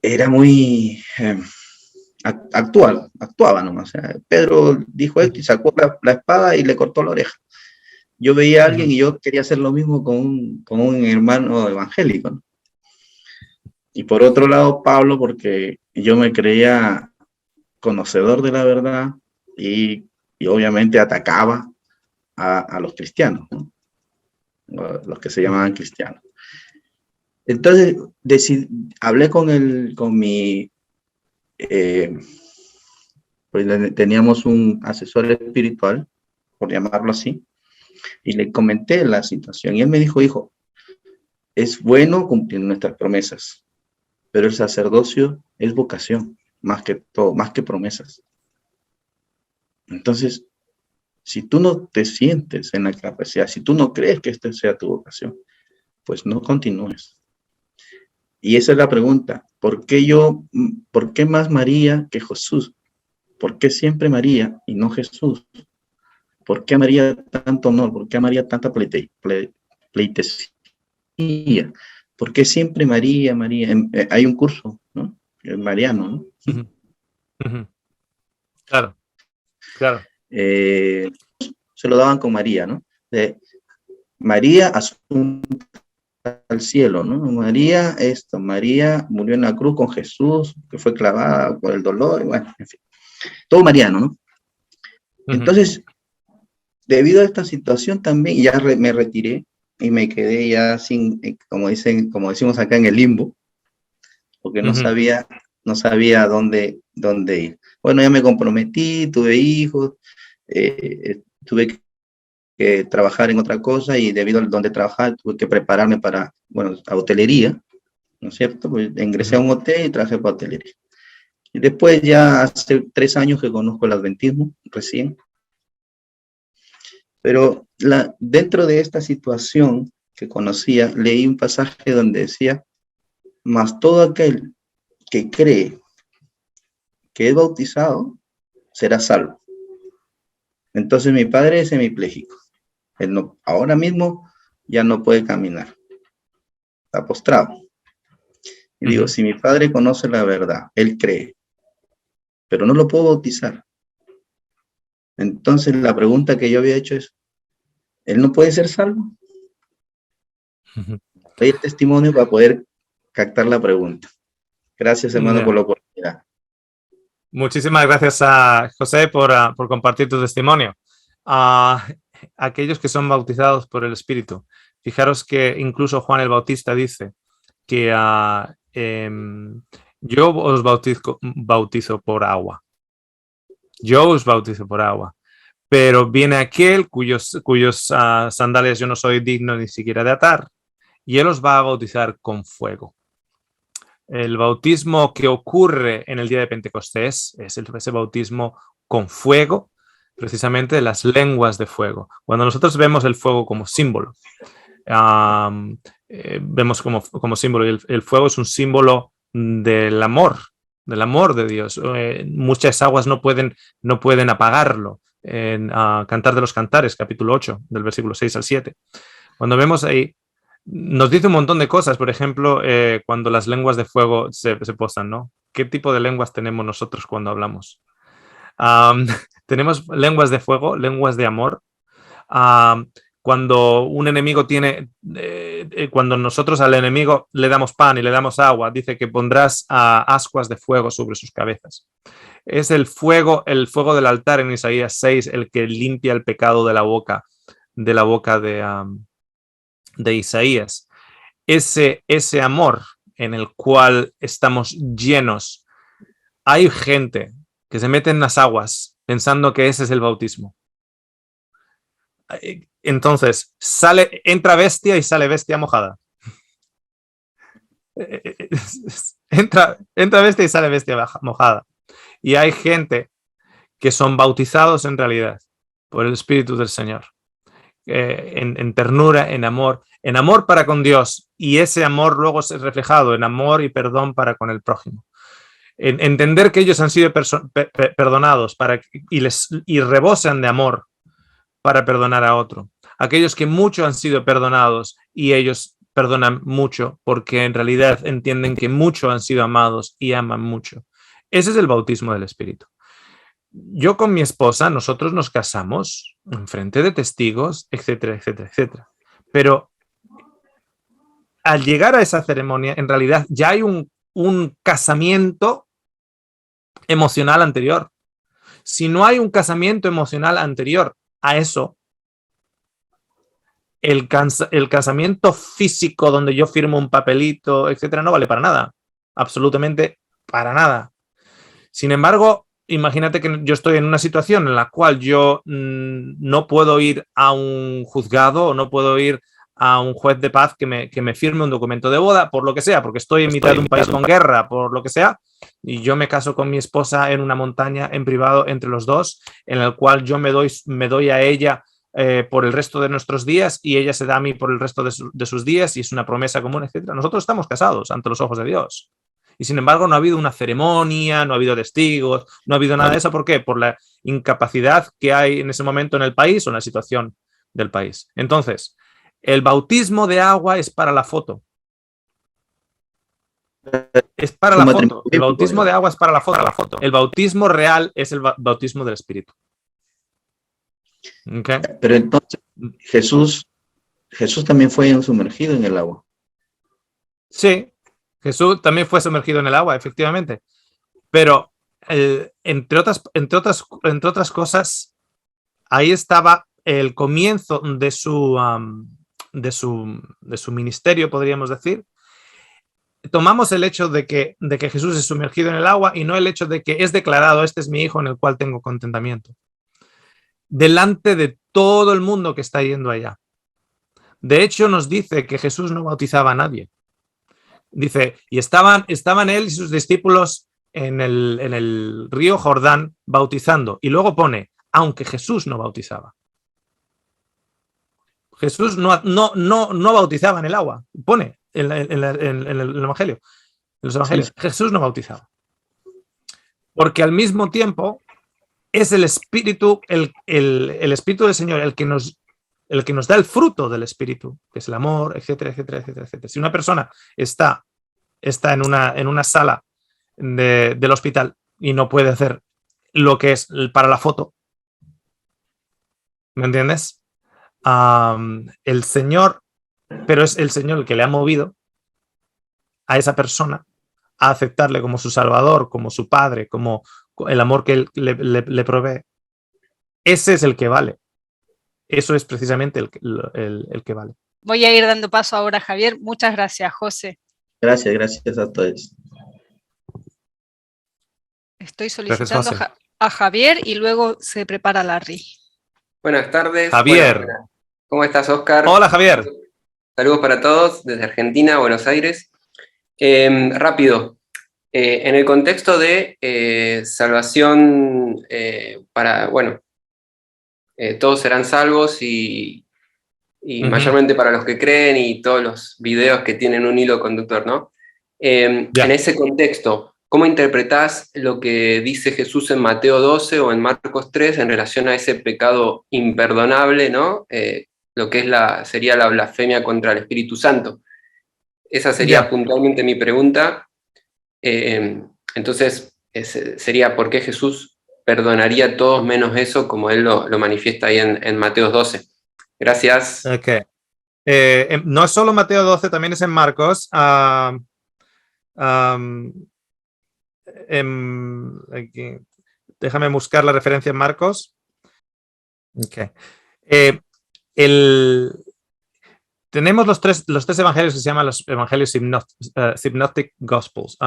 era muy actuaba nomás. O sea, Pedro dijo esto y sacó la espada y le cortó la oreja. Yo veía a alguien y yo quería hacer lo mismo con un hermano evangélico, ¿no? Y por otro lado, Pablo, porque yo me creía conocedor de la verdad y obviamente atacaba a los cristianos, ¿no? Los que se llamaban cristianos. Entonces, hablé con mi... pues teníamos un asesor espiritual, por llamarlo así, y le comenté la situación. Y él me dijo, hijo, es bueno cumplir nuestras promesas, pero el sacerdocio es vocación, más que todo, más que promesas. Entonces, si tú no te sientes en la capacidad, si tú no crees que esta sea tu vocación, pues no continúes. Y esa es la pregunta, ¿por qué más María que Jesús? ¿Por qué siempre María y no Jesús? ¿Por qué María tanto honor? ¿Por qué María tanta pleitesía? ¿Por qué siempre María? Hay un curso, ¿no? El mariano, ¿no? Claro. Se lo daban con María, ¿no? De María asunta al cielo, ¿no? María murió en la cruz con Jesús, que fue clavada por el dolor, y bueno, en fin. Todo mariano, ¿no? Entonces, debido a esta situación también, ya me retiré y me quedé ya sin, como decimos acá, en el limbo, porque no sabía dónde ir. Bueno, ya me comprometí, tuve hijos, tuve que trabajar en otra cosa y debido a donde trabajaba tuve que prepararme para, a hotelería, ¿no es cierto? Pues ingresé a un hotel y trabajé para hotelería. Y después ya hace 3 años que conozco el adventismo, recién. Pero dentro de esta situación que conocía, leí un pasaje donde decía, mas todo aquel que cree que es bautizado será salvo. Entonces mi padre es semipléjico. Él no, ahora mismo ya no puede caminar. Está postrado. Y digo, si mi padre conoce la verdad, él cree, pero no lo puedo bautizar. Entonces la pregunta que yo había hecho es, ¿él no puede ser salvo? Doy el testimonio para poder captar la pregunta. Gracias, hermano, por la oportunidad. Muchísimas gracias a José por compartir tu testimonio. A aquellos que son bautizados por el Espíritu, fijaros que incluso Juan el Bautista dice que yo os bautizo por agua. Yo os bautizo por agua. Pero viene aquel cuyos sandalias yo no soy digno ni siquiera de atar, y él os va a bautizar con fuego. El bautismo que ocurre en el día de Pentecostés es ese bautismo con fuego, precisamente de las lenguas de fuego. Cuando nosotros vemos el fuego como símbolo, vemos como símbolo, y el fuego es un símbolo del amor de Dios. Muchas aguas no pueden apagarlo. En Cantar de los Cantares, capítulo 8, del versículo 6 al 7. Cuando vemos ahí, nos dice un montón de cosas. Por ejemplo, cuando las lenguas de fuego se posan, ¿no? ¿Qué tipo de lenguas tenemos nosotros cuando hablamos? Tenemos lenguas de fuego, lenguas de amor. Cuando un enemigo cuando nosotros al enemigo le damos pan y le damos agua, dice que pondrás ascuas de fuego sobre sus cabezas. Es el fuego del altar en Isaías 6 el que limpia el pecado de la boca de Isaías. Ese amor en el cual estamos llenos. Hay gente que se mete en las aguas pensando que ese es el bautismo. Entonces, entra bestia y sale bestia mojada. Entra bestia y sale bestia mojada. Y hay gente que son bautizados en realidad por el Espíritu del Señor. En ternura, en amor para con Dios, y ese amor luego es reflejado en amor y perdón para con el prójimo. Entender que ellos han sido perdonados y rebosan de amor para perdonar a otro. Aquellos que mucho han sido perdonados y ellos perdonan mucho porque en realidad entienden que mucho han sido amados y aman mucho. Ese es el bautismo del Espíritu. Yo con mi esposa, nosotros nos casamos en frente de testigos, etcétera, etcétera, etcétera. Pero al llegar a esa ceremonia, en realidad ya hay un casamiento emocional anterior. Si no hay un casamiento emocional anterior a eso, el casamiento físico donde yo firmo un papelito, etcétera, no vale para nada. Absolutamente para nada. Sin embargo, imagínate que yo estoy en una situación en la cual yo no puedo ir a un juzgado o no puedo ir a un juez de paz que me firme un documento de boda, por lo que sea, porque estoy en mitad de un país con guerra, por lo que sea, y yo me caso con mi esposa en una montaña, en privado, entre los dos, en el cual yo me doy a ella por el resto de nuestros días y ella se da a mí por el resto de sus días, y es una promesa común, etc. Nosotros estamos casados ante los ojos de Dios. Y sin embargo no ha habido una ceremonia, no ha habido testigos, no ha habido nada de eso. ¿Por qué? Por la incapacidad que hay en ese momento en el país o en la situación del país. Entonces, el bautismo de agua es para la foto. Es para la foto. El bautismo de agua es para la foto. El bautismo real es el bautismo del Espíritu. ¿Okay? Pero entonces, Jesús también fue sumergido en el agua. Sí, Jesús también fue sumergido en el agua, efectivamente. Pero, entre otras cosas, ahí estaba el comienzo de su ministerio, podríamos decir. Tomamos el hecho de que Jesús es sumergido en el agua y no el hecho de que es declarado: este es mi hijo en el cual tengo contentamiento. Delante de todo el mundo que está yendo allá. De hecho, nos dice que Jesús no bautizaba a nadie. Dice, y estaban él y sus discípulos en el río Jordán bautizando. Y luego pone, aunque Jesús no bautizaba. Jesús no bautizaba en el agua. Pone en el Evangelio. En los Evangelios. Sí. Jesús no bautizaba. Porque al mismo tiempo es el Espíritu, el Espíritu del Señor el que nos da el fruto del Espíritu, que es el amor, etcétera, etcétera, etcétera, etcétera. Si una persona está en una sala del hospital y no puede hacer lo que es para la foto, ¿me entiendes? El Señor, pero es el Señor el que le ha movido a esa persona, a aceptarle como su salvador, como su padre, como el amor que él le provee, ese es el que vale. Eso es precisamente el que vale. Voy a ir dando paso ahora a Javier. Muchas gracias, José. Gracias a todos. Estoy solicitando Gracias, a Javier y luego se prepara Larry. Buenas tardes. Javier. Bueno, ¿cómo estás, Oscar? Hola, Javier. Saludos para todos desde Argentina, Buenos Aires. Rápido, en el contexto de salvación todos serán salvos y mayormente para los que creen y todos los videos que tienen un hilo conductor, ¿no? En ese contexto, ¿cómo interpretás lo que dice Jesús en Mateo 12 o en Marcos 3 en relación a ese pecado imperdonable, ¿no? Lo que sería la blasfemia contra el Espíritu Santo? Esa sería puntualmente mi pregunta. Entonces, sería ¿por qué Jesús perdonaría a todos menos eso, como él lo manifiesta ahí en Mateo 12? Gracias. Okay. No es solo Mateo 12, también es en Marcos. Déjame buscar la referencia en Marcos. Okay. Tenemos los tres evangelios que se llaman los evangelios synoptic gospels,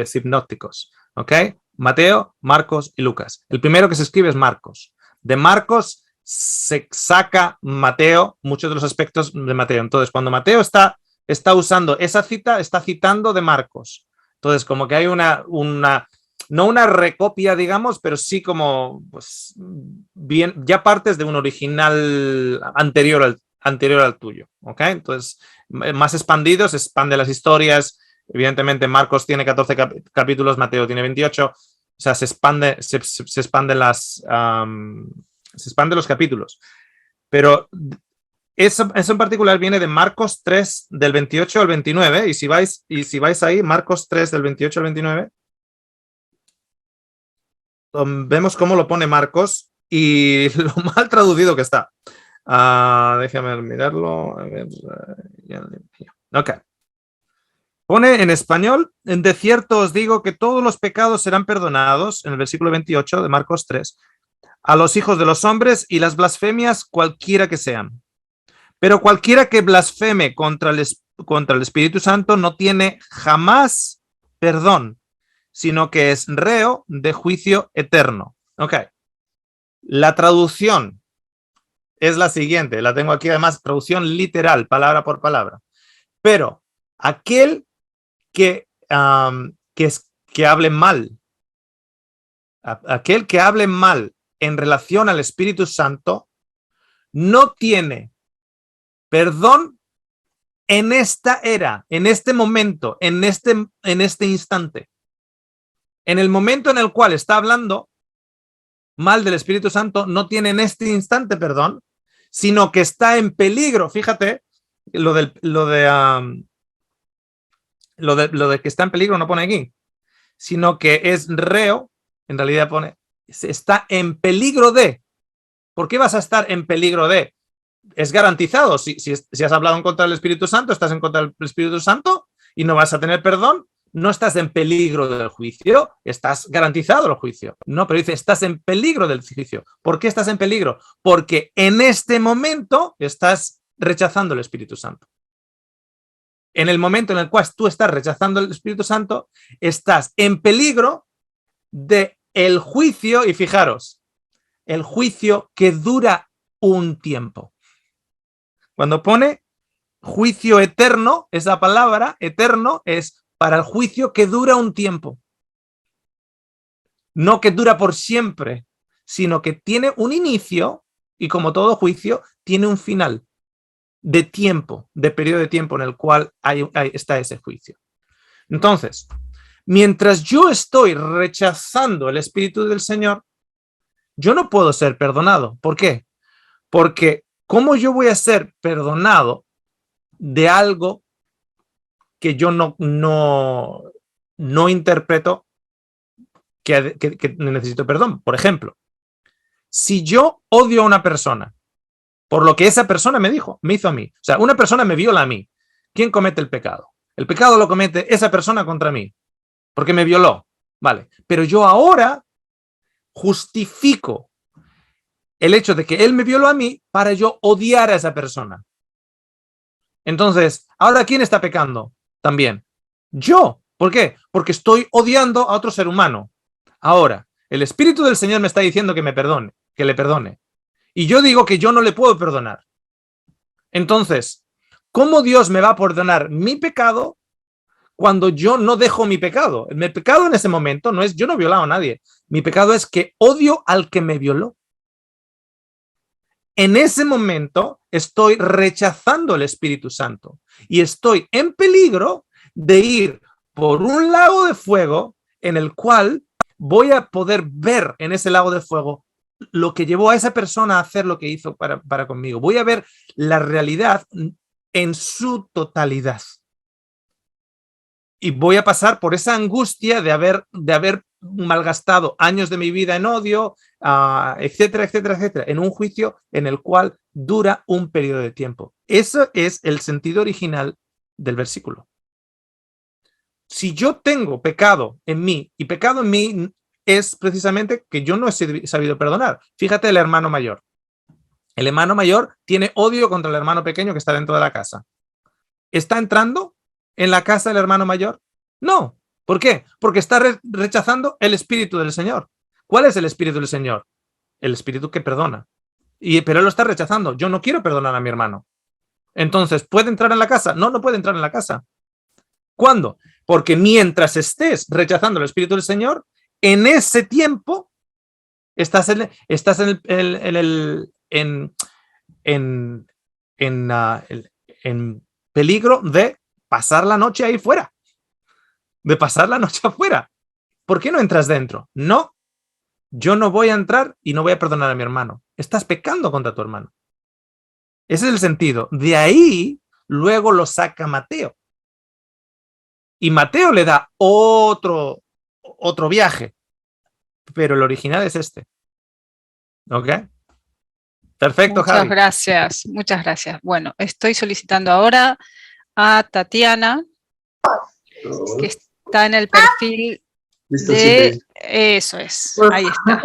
sinópticos, ¿ok? Mateo, Marcos y Lucas. El primero que se escribe es Marcos. De Marcos se saca Mateo, muchos de los aspectos de Mateo. Entonces, cuando Mateo está usando esa cita, está citando de Marcos. Entonces, como que hay no una recopia, digamos, pero sí como, pues, bien, ya partes de un original anterior al tuyo, ¿ok? Entonces, más expandido, se expande las historias. Evidentemente, Marcos tiene 14 capítulos, Mateo tiene 28. O sea, se expanden los capítulos. Pero eso en particular viene de Marcos 3, del 28 al 29. Y si vais ahí, Marcos 3, del 28 al 29, vemos cómo lo pone Marcos y lo mal traducido que está. Déjame mirarlo. A ver, ok. Pone en español: de cierto os digo que todos los pecados serán perdonados, en el versículo 28 de Marcos 3, a los hijos de los hombres y las blasfemias cualquiera que sean. Pero cualquiera que blasfeme contra el Espíritu Santo no tiene jamás perdón, sino que es reo de juicio eterno. Ok. La traducción es la siguiente, la tengo aquí además, traducción literal, palabra por palabra. Pero aquel que hable mal, aquel que hable mal en relación al Espíritu Santo, no tiene perdón en esta era, en este momento, en este instante. En el momento en el cual está hablando mal del Espíritu Santo, no tiene en este instante perdón, sino que está en peligro. Fíjate, lo de que está en peligro no pone aquí, sino que es reo, en realidad pone, está en peligro de. ¿Por qué vas a estar en peligro de? Es garantizado. Si has hablado en contra del Espíritu Santo, estás en contra del Espíritu Santo y no vas a tener perdón, no estás en peligro del juicio, estás garantizado el juicio. No, pero dice, estás en peligro del juicio. ¿Por qué estás en peligro? Porque en este momento estás rechazando el Espíritu Santo. En el momento en el cual tú estás rechazando el Espíritu Santo, estás en peligro de el juicio, y fijaros, el juicio que dura un tiempo. Cuando pone juicio eterno, esa palabra eterno es para el juicio que dura un tiempo. No que dura por siempre, sino que tiene un inicio y, como todo juicio, tiene un final de tiempo, de periodo de tiempo en el cual está ese juicio. Entonces, mientras yo estoy rechazando el Espíritu del Señor, yo no puedo ser perdonado. ¿Por qué? Porque ¿cómo yo voy a ser perdonado de algo que yo no interpreto que necesito perdón? Por ejemplo, si yo odio a una persona por lo que esa persona me hizo a mí, o sea, una persona me viola a mí, ¿quién comete el pecado? El pecado lo comete esa persona contra mí, porque me violó. Vale, pero yo ahora justifico el hecho de que él me violó a mí para yo odiar a esa persona. Entonces, ¿ahora quién está pecando? También. Yo. ¿Por qué? Porque estoy odiando a otro ser humano. Ahora, el Espíritu del Señor me está diciendo que me perdone, que le perdone. Y yo digo que yo no le puedo perdonar. Entonces, ¿cómo Dios me va a perdonar mi pecado cuando yo no dejo mi pecado? Mi pecado en ese momento no es, yo no he violado a nadie. Mi pecado es que odio al que me violó. En ese momento estoy rechazando el Espíritu Santo y estoy en peligro de ir por un lago de fuego en el cual voy a poder ver en ese lago de fuego lo que llevó a esa persona a hacer lo que hizo para conmigo. Voy a ver la realidad en su totalidad. Y voy a pasar por esa angustia de haber malgastado años de mi vida en odio, etcétera, etcétera, etcétera, en un juicio en el cual dura un periodo de tiempo. Eso es el sentido original del versículo. Si yo tengo pecado en mí, y pecado en mí es precisamente que yo no he sabido perdonar. Fíjate el hermano mayor. El hermano mayor tiene odio contra el hermano pequeño que está dentro de la casa. ¿Está entrando en la casa del hermano mayor? No. ¿Por qué? Porque está rechazando el Espíritu del Señor. ¿Cuál es el Espíritu del Señor? El Espíritu que perdona. Pero él lo está rechazando. Yo no quiero perdonar a mi hermano. Entonces, ¿puede entrar en la casa? No, no puede entrar en la casa. ¿Cuándo? Porque mientras estés rechazando el Espíritu del Señor, en ese tiempo estás en peligro de pasar la noche ahí fuera. De pasar la noche afuera. ¿Por qué no entras dentro? No, yo no voy a entrar y no voy a perdonar a mi hermano. Estás pecando contra tu hermano. Ese es el sentido. De ahí, luego lo saca Mateo. Y Mateo le da otro viaje. Pero el original es este. ¿Ok? Perfecto, Javi. Muchas gracias. Bueno, estoy solicitando ahora a Tatiana, que está en el perfil de... Eso es, ahí está.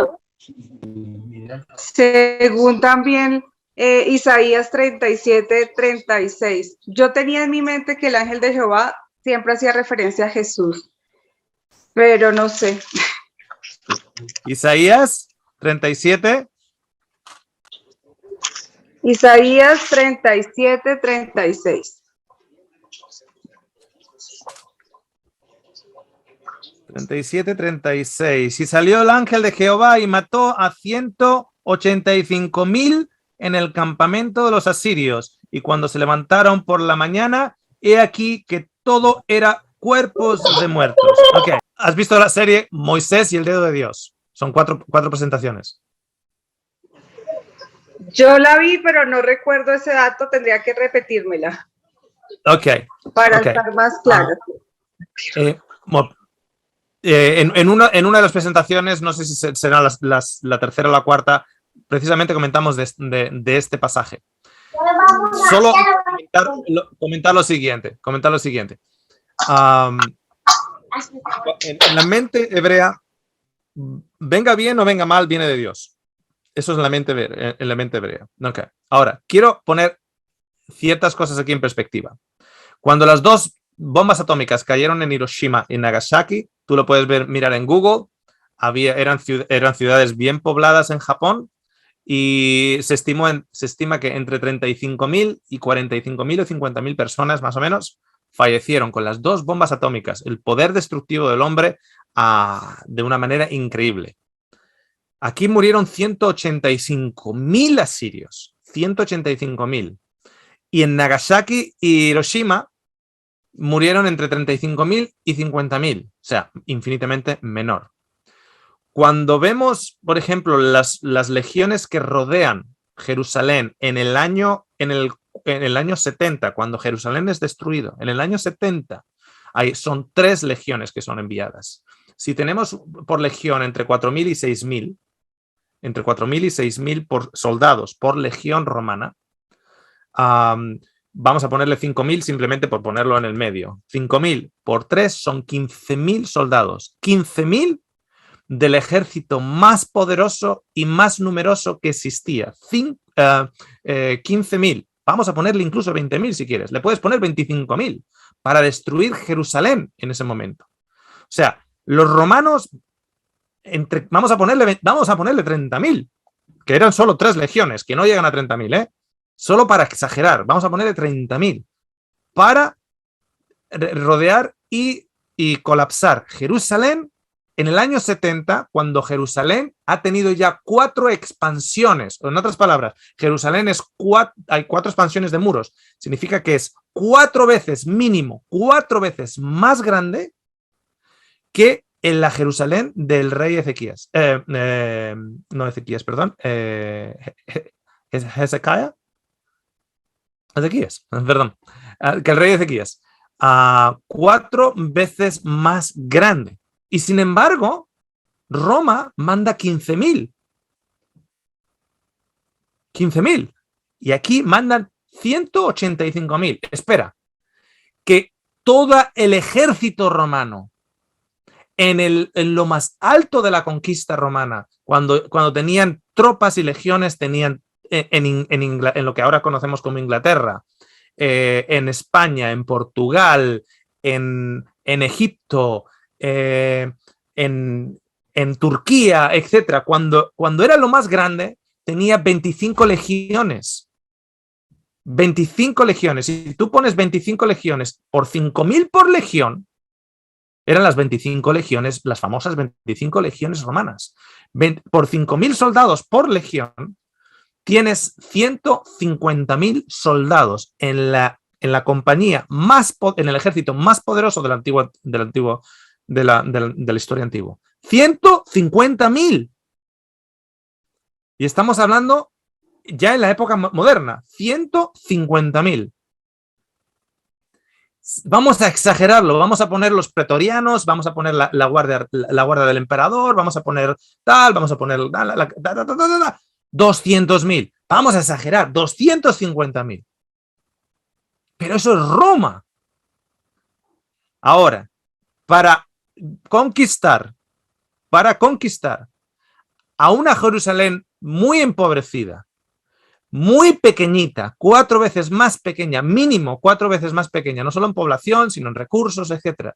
Según también Isaías 37:36. Yo tenía en mi mente que el ángel de Jehová siempre hacía referencia a Jesús, pero no sé. Isaías 37. Isaías 37:36. 37:36. Y salió el ángel de Jehová y mató a 185,000 en el campamento de los asirios. Y cuando se levantaron por la mañana, he aquí que todo era cuerpos de muertos. Okay. ¿Has visto la serie Moisés y el dedo de Dios? Son cuatro presentaciones. Yo la vi, pero no recuerdo ese dato. Tendría que repetírmela. Ok. Para estar más clara. En una de las presentaciones, no sé si será la tercera o la cuarta, precisamente comentamos de este pasaje. Solo comentar lo siguiente. En la mente hebrea, venga bien o venga mal, viene de Dios. Eso es en la mente hebrea. Okay. Ahora, quiero poner ciertas cosas aquí en perspectiva. Cuando las dos bombas atómicas cayeron en Hiroshima y Nagasaki, tú lo puedes mirar en Google, eran ciudades bien pobladas en Japón y se estima que entre 35,000 y 45,000 o 50,000 personas más o menos fallecieron con las dos bombas atómicas. El poder destructivo del hombre de una manera increíble. Aquí murieron 185,000 asirios, 185,000. Y en Nagasaki y Hiroshima murieron entre 35,000 y 50,000, o sea, infinitamente menor. Cuando vemos, por ejemplo, las legiones que rodean Jerusalén en el año 70, cuando Jerusalén es destruido, en el año 70, son 3 legiones que son enviadas. Si tenemos por legión entre 4,000 y 6,000, soldados por legión romana, vamos a ponerle 5.000 simplemente por ponerlo en el medio. 5.000 por 3 son 15.000 soldados. 15.000 del ejército más poderoso y más numeroso que existía. 15.000. Vamos a ponerle incluso 20.000 si quieres. Le puedes poner 25.000 para destruir Jerusalén en ese momento. O sea, los romanos, vamos a ponerle 30.000, que eran solo 3 legiones, que no llegan a 30.000, ¿eh? Solo para exagerar, vamos a ponerle 30.000 para rodear y colapsar Jerusalén en el año 70, cuando Jerusalén ha tenido ya 4 expansiones. En otras palabras, Jerusalén hay 4 expansiones de muros. Significa que es 4 veces, mínimo, 4 veces más grande que en la Jerusalén del rey Ezequías. No Ezequías, perdón. Ezequías, perdón. Que el rey Ezequías. 4 veces más grande. Y sin embargo, Roma manda 15.000. 15.000. Y aquí mandan 185.000. Espera, que todo el ejército romano en lo más alto de la conquista romana, cuando tenían tropas y legiones, tenían en lo que ahora conocemos como Inglaterra, en España, en Portugal, en Egipto, en Turquía, etcétera, cuando era lo más grande, tenía 25 legiones. 25 legiones. Si tú pones 25 legiones por 5.000 por legión, eran las 25 legiones, las famosas 25 legiones romanas. Por 5.000 soldados por legión, tienes 150.000 soldados en la compañía en el ejército más poderoso de la historia antigua. 150.000. Y estamos hablando ya en la época moderna. 150.000. Vamos a exagerarlo, vamos a poner los pretorianos, vamos a poner la guardia del emperador, vamos a poner tal, vamos a poner 200.000. Vamos a exagerar, 250.000. Pero eso es Roma. Ahora, para conquistar a una Jerusalén muy empobrecida, muy pequeñita, 4 veces más pequeña, mínimo 4 veces más pequeña, no solo en población, sino en recursos, etcétera,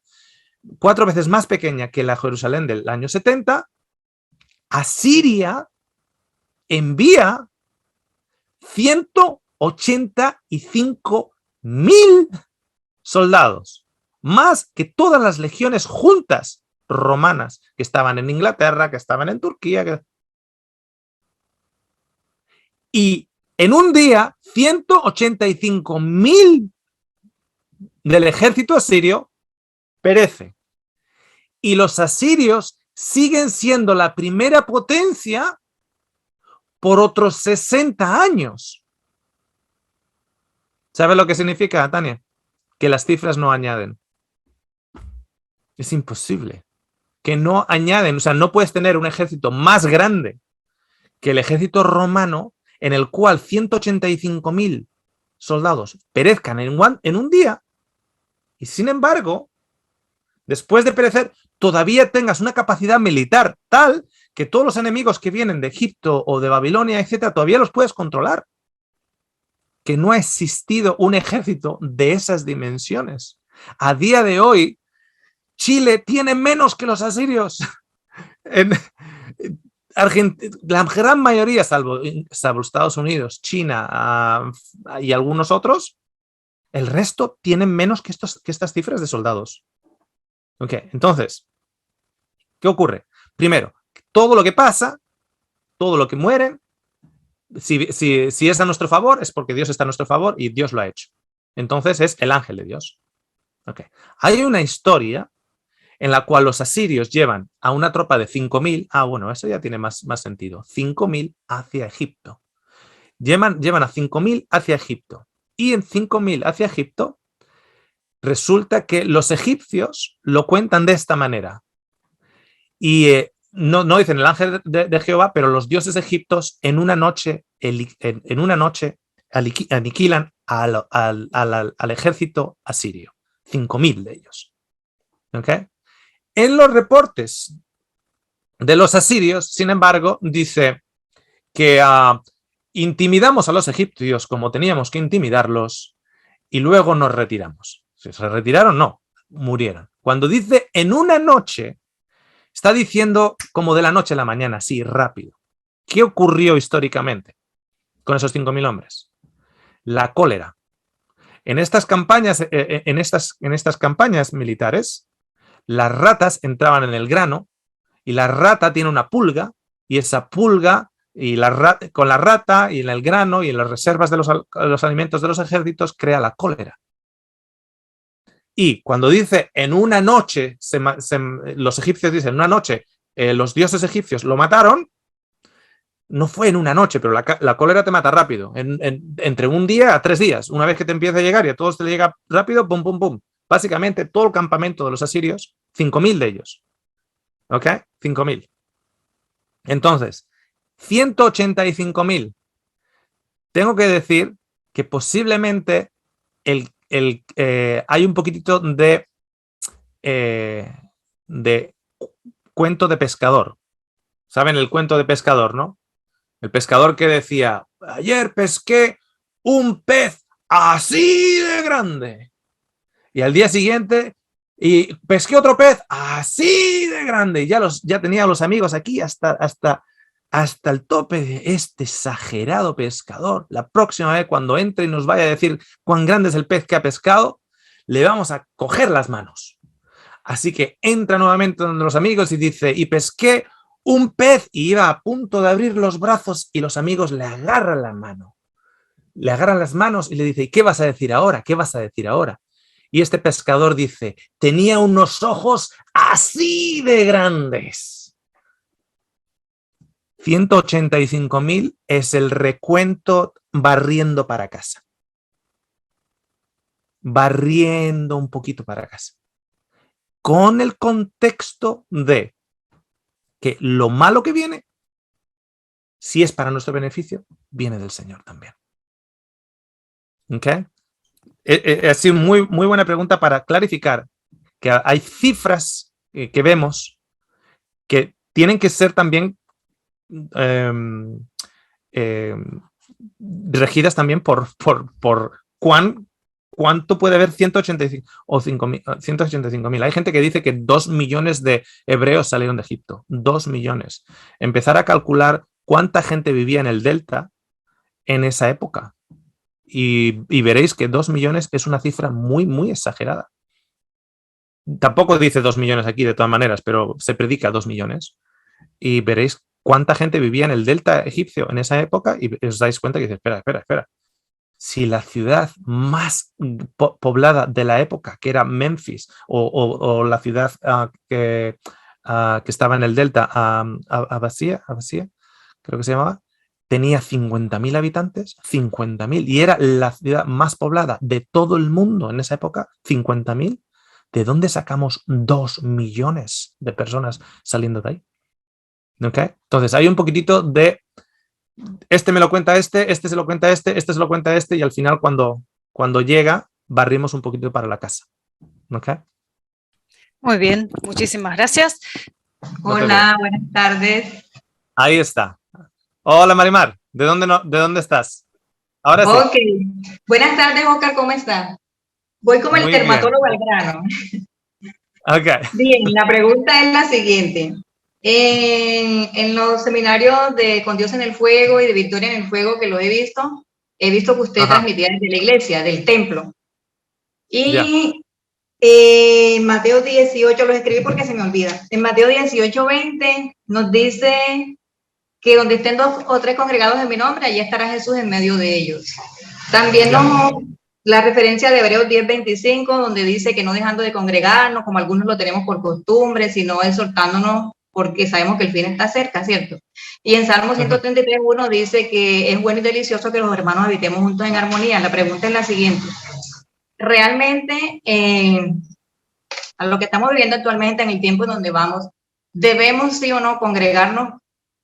4 veces más pequeña que la Jerusalén del año 70, Asiria envía 185.000 soldados, más que todas las legiones juntas romanas que estaban en Inglaterra, que estaban en Turquía. Y en un día, 185.000 del ejército asirio perece. Y los asirios siguen siendo la primera potencia por otros 60 años. ¿Sabes lo que significa, Tania? Que las cifras no añaden. Es imposible. Que no añaden. O sea, no puedes tener un ejército más grande que el ejército romano, en el cual 185.000 soldados perezcan en un día, y sin embargo, después de perecer, todavía tengas una capacidad militar tal que todos los enemigos que vienen de Egipto o de Babilonia, etcétera, todavía los puedes controlar. Que no ha existido un ejército de esas dimensiones. A día de hoy, Chile tiene menos que los asirios. La gran mayoría, salvo Estados Unidos, China y algunos otros, el resto tienen menos que estas cifras de soldados. Ok, entonces, ¿qué ocurre? Primero, todo lo que pasa, todo lo que mueren, si es a nuestro favor, es porque Dios está a nuestro favor y Dios lo ha hecho. Entonces es el ángel de Dios. Okay. Hay una historia en la cual los asirios llevan a una tropa de 5.000, bueno, eso ya tiene más sentido, 5.000 hacia Egipto. Llevan a 5.000 hacia Egipto. Y en 5.000 hacia Egipto, resulta que los egipcios lo cuentan de esta manera. Y no dicen el ángel de Jehová, pero los dioses egipcios en una noche aniquilan al ejército asirio. 5.000 de ellos. ¿Okay? En los reportes de los asirios, sin embargo, dice que intimidamos a los egipcios como teníamos que intimidarlos y luego nos retiramos. Si se retiraron, no, murieron. Cuando dice en una noche, está diciendo como de la noche a la mañana, así, rápido. ¿Qué ocurrió históricamente con esos 5.000 hombres? La cólera. En estas campañas, en estas campañas militares, las ratas entraban en el grano y la rata tiene una pulga y esa pulga con la rata y en el grano y en las reservas de los alimentos de los ejércitos crea la cólera. Y cuando dice en una noche, los egipcios dicen en una noche, los dioses egipcios lo mataron, no fue en una noche, pero la cólera te mata rápido, entre un día a 3 días. Una vez que te empieza a llegar y a todos te llega rápido, pum, pum, pum. Básicamente todo el campamento de los asirios, 5.000 de ellos. ¿Ok? 5.000. Entonces, 185.000. Tengo que decir que posiblemente hay un poquitito de cuento de pescador. ¿Saben el cuento de pescador, no? El pescador que decía, ayer pesqué un pez así de grande. Y al día siguiente, y pesqué otro pez así de grande. Y ya tenía a los amigos aquí hasta el tope de este exagerado pescador. La próxima vez cuando entre y nos vaya a decir cuán grande es el pez que ha pescado, le vamos a coger las manos. Así que entra nuevamente donde los amigos y dice, y pesqué un pez, y iba a punto de abrir los brazos y los amigos le agarran la mano. Le agarran las manos y le dice, ¿y qué vas a decir ahora? ¿Qué vas a decir ahora? Y este pescador dice, tenía unos ojos así de grandes. 185.000 es el recuento barriendo para casa. Barriendo un poquito para casa. Con el contexto de que lo malo que viene, si es para nuestro beneficio, viene del Señor también. ¿Ok? Ha sido muy, muy buena pregunta para clarificar que hay cifras que vemos que tienen que ser también regidas también por cuánto puede haber 185 o 185.000. Hay gente que dice que 2 millones de hebreos salieron de Egipto. 2 millones. Empezar a calcular cuánta gente vivía en el delta en esa época. Y veréis que 2 millones es una cifra muy, muy exagerada. Tampoco dice 2 millones aquí de todas maneras, pero se predica 2 millones. Y veréis cuánta gente vivía en el delta egipcio en esa época y os dais cuenta que dice, espera. Si la ciudad más poblada de la época, que era Memphis, o la ciudad que estaba en el delta, Abasía, creo que se llamaba, tenía 50.000 habitantes, 50.000, y era la ciudad más poblada de todo el mundo en esa época, 50.000. ¿De dónde sacamos 2 millones de personas saliendo de ahí? ¿Okay? Entonces hay un poquitito de este me lo cuenta este se lo cuenta este se lo cuenta este, y al final cuando llega barrimos un poquito para la casa. ¿Okay? Muy bien, muchísimas gracias. Hola, buenas tardes. Ahí está. Hola Marimar, ¿de dónde estás? Ahora sí. Ok, buenas tardes Oscar, ¿cómo estás? Voy como el Muy dermatólogo al grano. Okay. Bien, la pregunta es la siguiente. En los seminarios de Con Dios en el Fuego y de Victoria en el Fuego que lo he visto que usted transmitía desde la iglesia, del templo. Y Mateo 18, lo escribí porque se me olvida. En Mateo 18:20 nos dice que donde estén 2 o 3 congregados en mi nombre, allí estará Jesús en medio de ellos. También la referencia de Hebreos 10:25, donde dice que no dejando de congregarnos, como algunos lo tenemos por costumbre, sino exhortándonos porque sabemos que el fin está cerca, ¿cierto? Y en Salmo 133:1 dice que es bueno y delicioso que los hermanos habitemos juntos en armonía. La pregunta es la siguiente. Realmente, a lo que estamos viviendo actualmente en el tiempo en donde vamos, ¿debemos sí o no congregarnos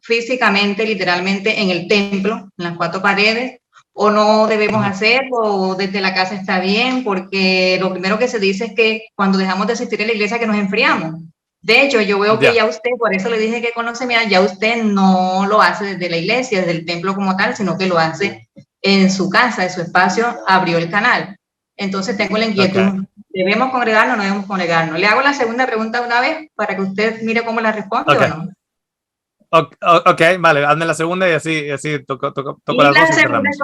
físicamente, literalmente, en el templo, en las 4 paredes? o no debemos hacerlo, o desde la casa está bien, porque lo primero que se dice es que cuando dejamos de asistir a la iglesia que nos enfriamos. De hecho, yo veo que ya usted, por eso le dije que conocimiento, ya usted no lo hace desde la iglesia, desde el templo como tal, sino que lo hace en su casa, en su espacio, abrió el canal. Entonces tengo la inquietud, ¿debemos congregarnos o no debemos congregarnos? Le hago la segunda pregunta una vez para que usted mire cómo la responde o no. Ok, vale, hazme la segunda y así toco las dos y cerramos.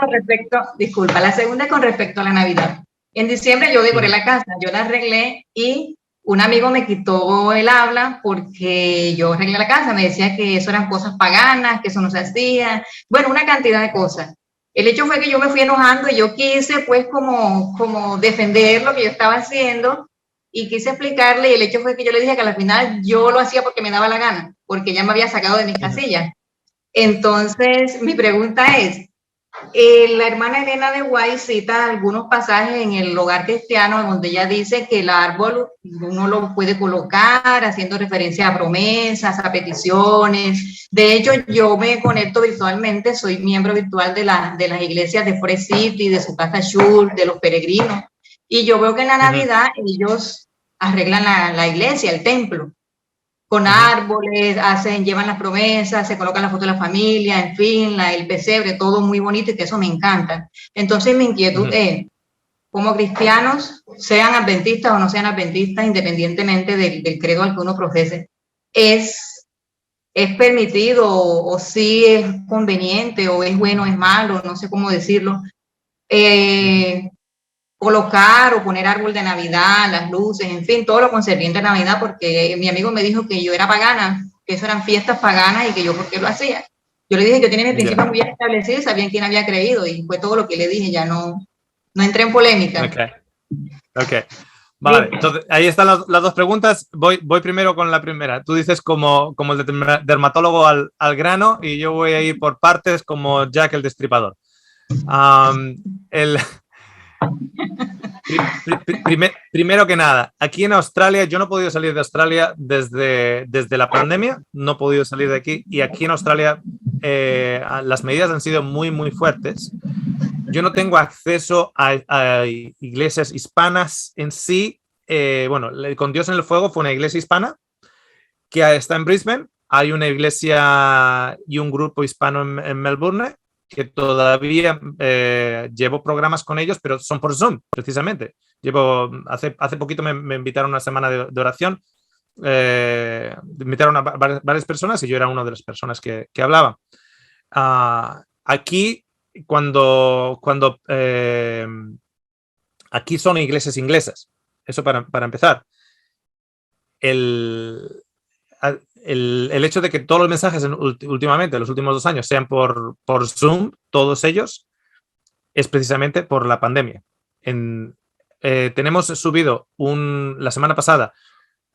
La segunda con respecto a la Navidad. En diciembre yo decoré la casa, yo la arreglé y un amigo me quitó el habla porque yo arreglé la casa, me decía que eso eran cosas paganas, que eso no se hacía, bueno, una cantidad de cosas. El hecho fue que yo me fui enojando y yo quise pues como defender lo que yo estaba haciendo y quise explicarle, y el hecho fue que yo le dije que al final yo lo hacía porque me daba la gana, porque ya me había sacado de mis casillas. Entonces, mi pregunta es, la hermana Elena de White cita algunos pasajes en el Hogar Cristiano donde ella dice que el árbol uno lo puede colocar haciendo referencia a promesas, a peticiones. De hecho, yo me conecto virtualmente, soy miembro virtual de las iglesias de Forest City, de su casa Shul, de los peregrinos, y yo veo que en la Navidad ellos arreglan la iglesia, el templo, con árboles, llevan las promesas, se colocan la foto de la familia, en fin, el pesebre, todo muy bonito y que eso me encanta. Entonces mi inquietud es, como cristianos, sean adventistas o no sean adventistas, independientemente del credo al que uno profese, ¿es permitido o sí es conveniente o es bueno o es malo, no sé cómo decirlo, colocar o poner árbol de Navidad, las luces, en fin, todo lo concerniente a Navidad, porque mi amigo me dijo que yo era pagana, que eso eran fiestas paganas y que yo por qué lo hacía? Yo le dije que yo tenía mi principio muy bien establecido y sabía en quién había creído, y fue todo lo que le dije, ya no entré en polémica. Ok. Vale, entonces ahí están las dos preguntas. Voy primero con la primera. Tú dices como el dermatólogo al grano, y yo voy a ir por partes como Jack el Destripador. Primero que nada, aquí en Australia, yo no he podido salir de Australia desde la pandemia, no he podido salir de aquí, y aquí en Australia las medidas han sido muy, muy fuertes. Yo no tengo acceso a iglesias hispanas en sí. Bueno, Con Dios en el Fuego fue una iglesia hispana que está en Brisbane. Hay una iglesia y un grupo hispano en Melbourne, que todavía llevo programas con ellos, pero son por Zoom, precisamente. Hace poquito me invitaron a una semana de oración, me invitaron a varias personas y yo era una de las personas que hablaba. Aquí, aquí son iglesias inglesas, eso para empezar. El hecho de que todos los mensajes últimamente, los últimos 2 años, sean por Zoom, todos ellos, es precisamente por la pandemia. Tenemos subido la semana pasada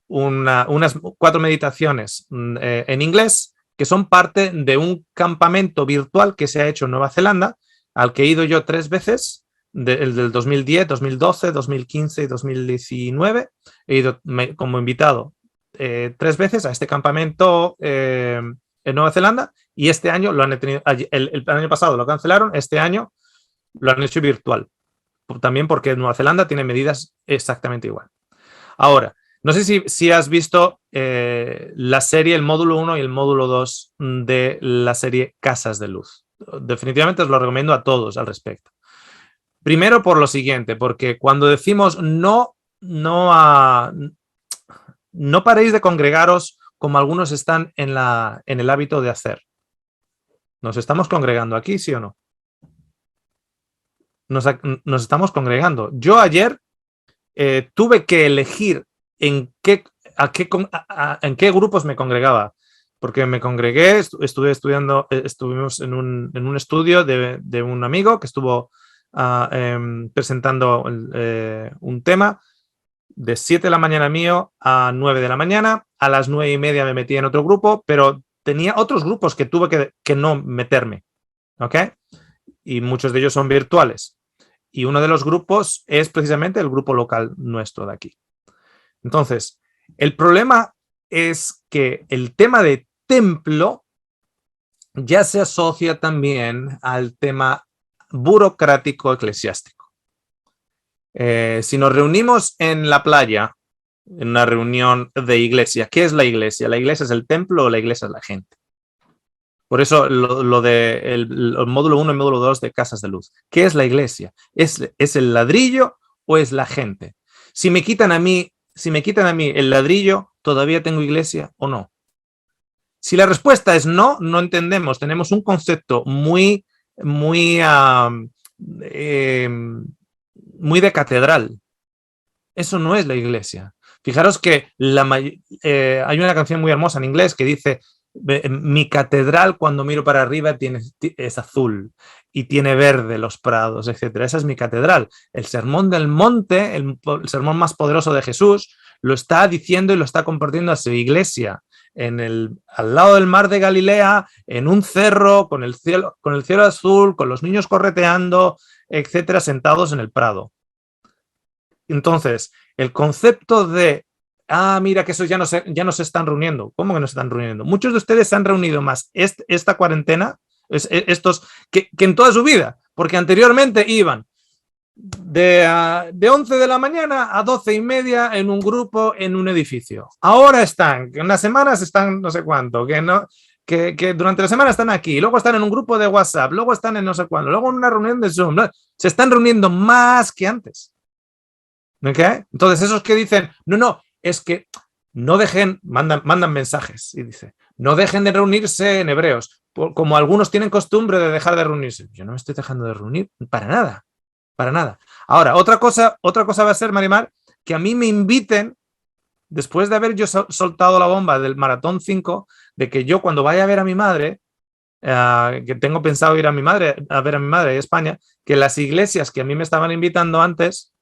unas 4 meditaciones en inglés que son parte de un campamento virtual que se ha hecho en Nueva Zelanda, al que he ido yo 3 veces, el del 2010, 2012, 2015 y 2019. He ido como invitado 3 veces a este campamento en Nueva Zelanda, y este año lo han tenido, el año pasado lo cancelaron, este año lo han hecho virtual, también porque Nueva Zelanda tiene medidas exactamente igual. Ahora, no sé si has visto la serie, el módulo 1 y el módulo 2 de la serie Casas de Luz. Definitivamente os lo recomiendo a todos al respecto. Primero por lo siguiente, porque cuando decimos no paréis de congregaros como algunos están en el hábito de hacer. ¿Nos estamos congregando aquí, sí o no? Nos estamos congregando. Yo ayer tuve que elegir en qué grupos me congregaba, porque me congregué, estuve estudiando, estuvimos en un estudio de un amigo que estuvo presentando un tema de 7 de la mañana mío a 9 de la mañana. A las 9:30 me metí en otro grupo, pero tenía otros grupos que tuve que no meterme, ¿ok? Y muchos de ellos son virtuales. Y uno de los grupos es precisamente el grupo local nuestro de aquí. Entonces, el problema es que el tema de templo ya se asocia también al tema burocrático eclesiástico. Si nos reunimos en la playa, en una reunión de iglesia, ¿qué es la iglesia? ¿La iglesia es el templo o la iglesia es la gente? Por eso lo de el módulo 1 y módulo 2 de Casas de Luz. ¿Qué es la iglesia? ¿Es el ladrillo o es la gente? Si me quitan a mí el ladrillo, ¿todavía tengo iglesia o no? Si la respuesta es no, no entendemos. Tenemos un concepto muy de catedral. Eso no es la iglesia. Fijaros que hay una canción muy hermosa en inglés que dice: mi catedral cuando miro para arriba es azul y tiene verde los prados, etc. Esa es mi catedral. El sermón del monte, el sermón más poderoso de Jesús, lo está diciendo y lo está compartiendo a su iglesia al lado del mar de Galilea, en un cerro, con el cielo azul, con los niños correteando, etcétera, sentados en el prado. Entonces, el concepto de mira que esos ya no se están reuniendo. ¿Cómo que no se están reuniendo? Muchos de ustedes se han reunido más esta cuarentena, estos que en toda su vida, porque anteriormente iban de 11 de la mañana a 12:30 en un grupo en un edificio. Ahora están, que unas semanas están no sé cuánto, que durante la semana están aquí, luego están en un grupo de WhatsApp, luego están en no sé cuándo, luego en una reunión de Zoom. Se están reuniendo más que antes. ¿Okay? Entonces esos que dicen, no, es que no dejen, mandan mensajes y dice, no dejen de reunirse en hebreos, como algunos tienen costumbre de dejar de reunirse. Yo no me estoy dejando de reunir para nada. Ahora, otra cosa va a ser, Marimar, que a mí me inviten, después de haber yo soltado la bomba del Maratón 5, de que yo cuando vaya a ver a mi madre, que tengo pensado ir a ver a mi madre en España, que las iglesias que a mí me estaban invitando antes,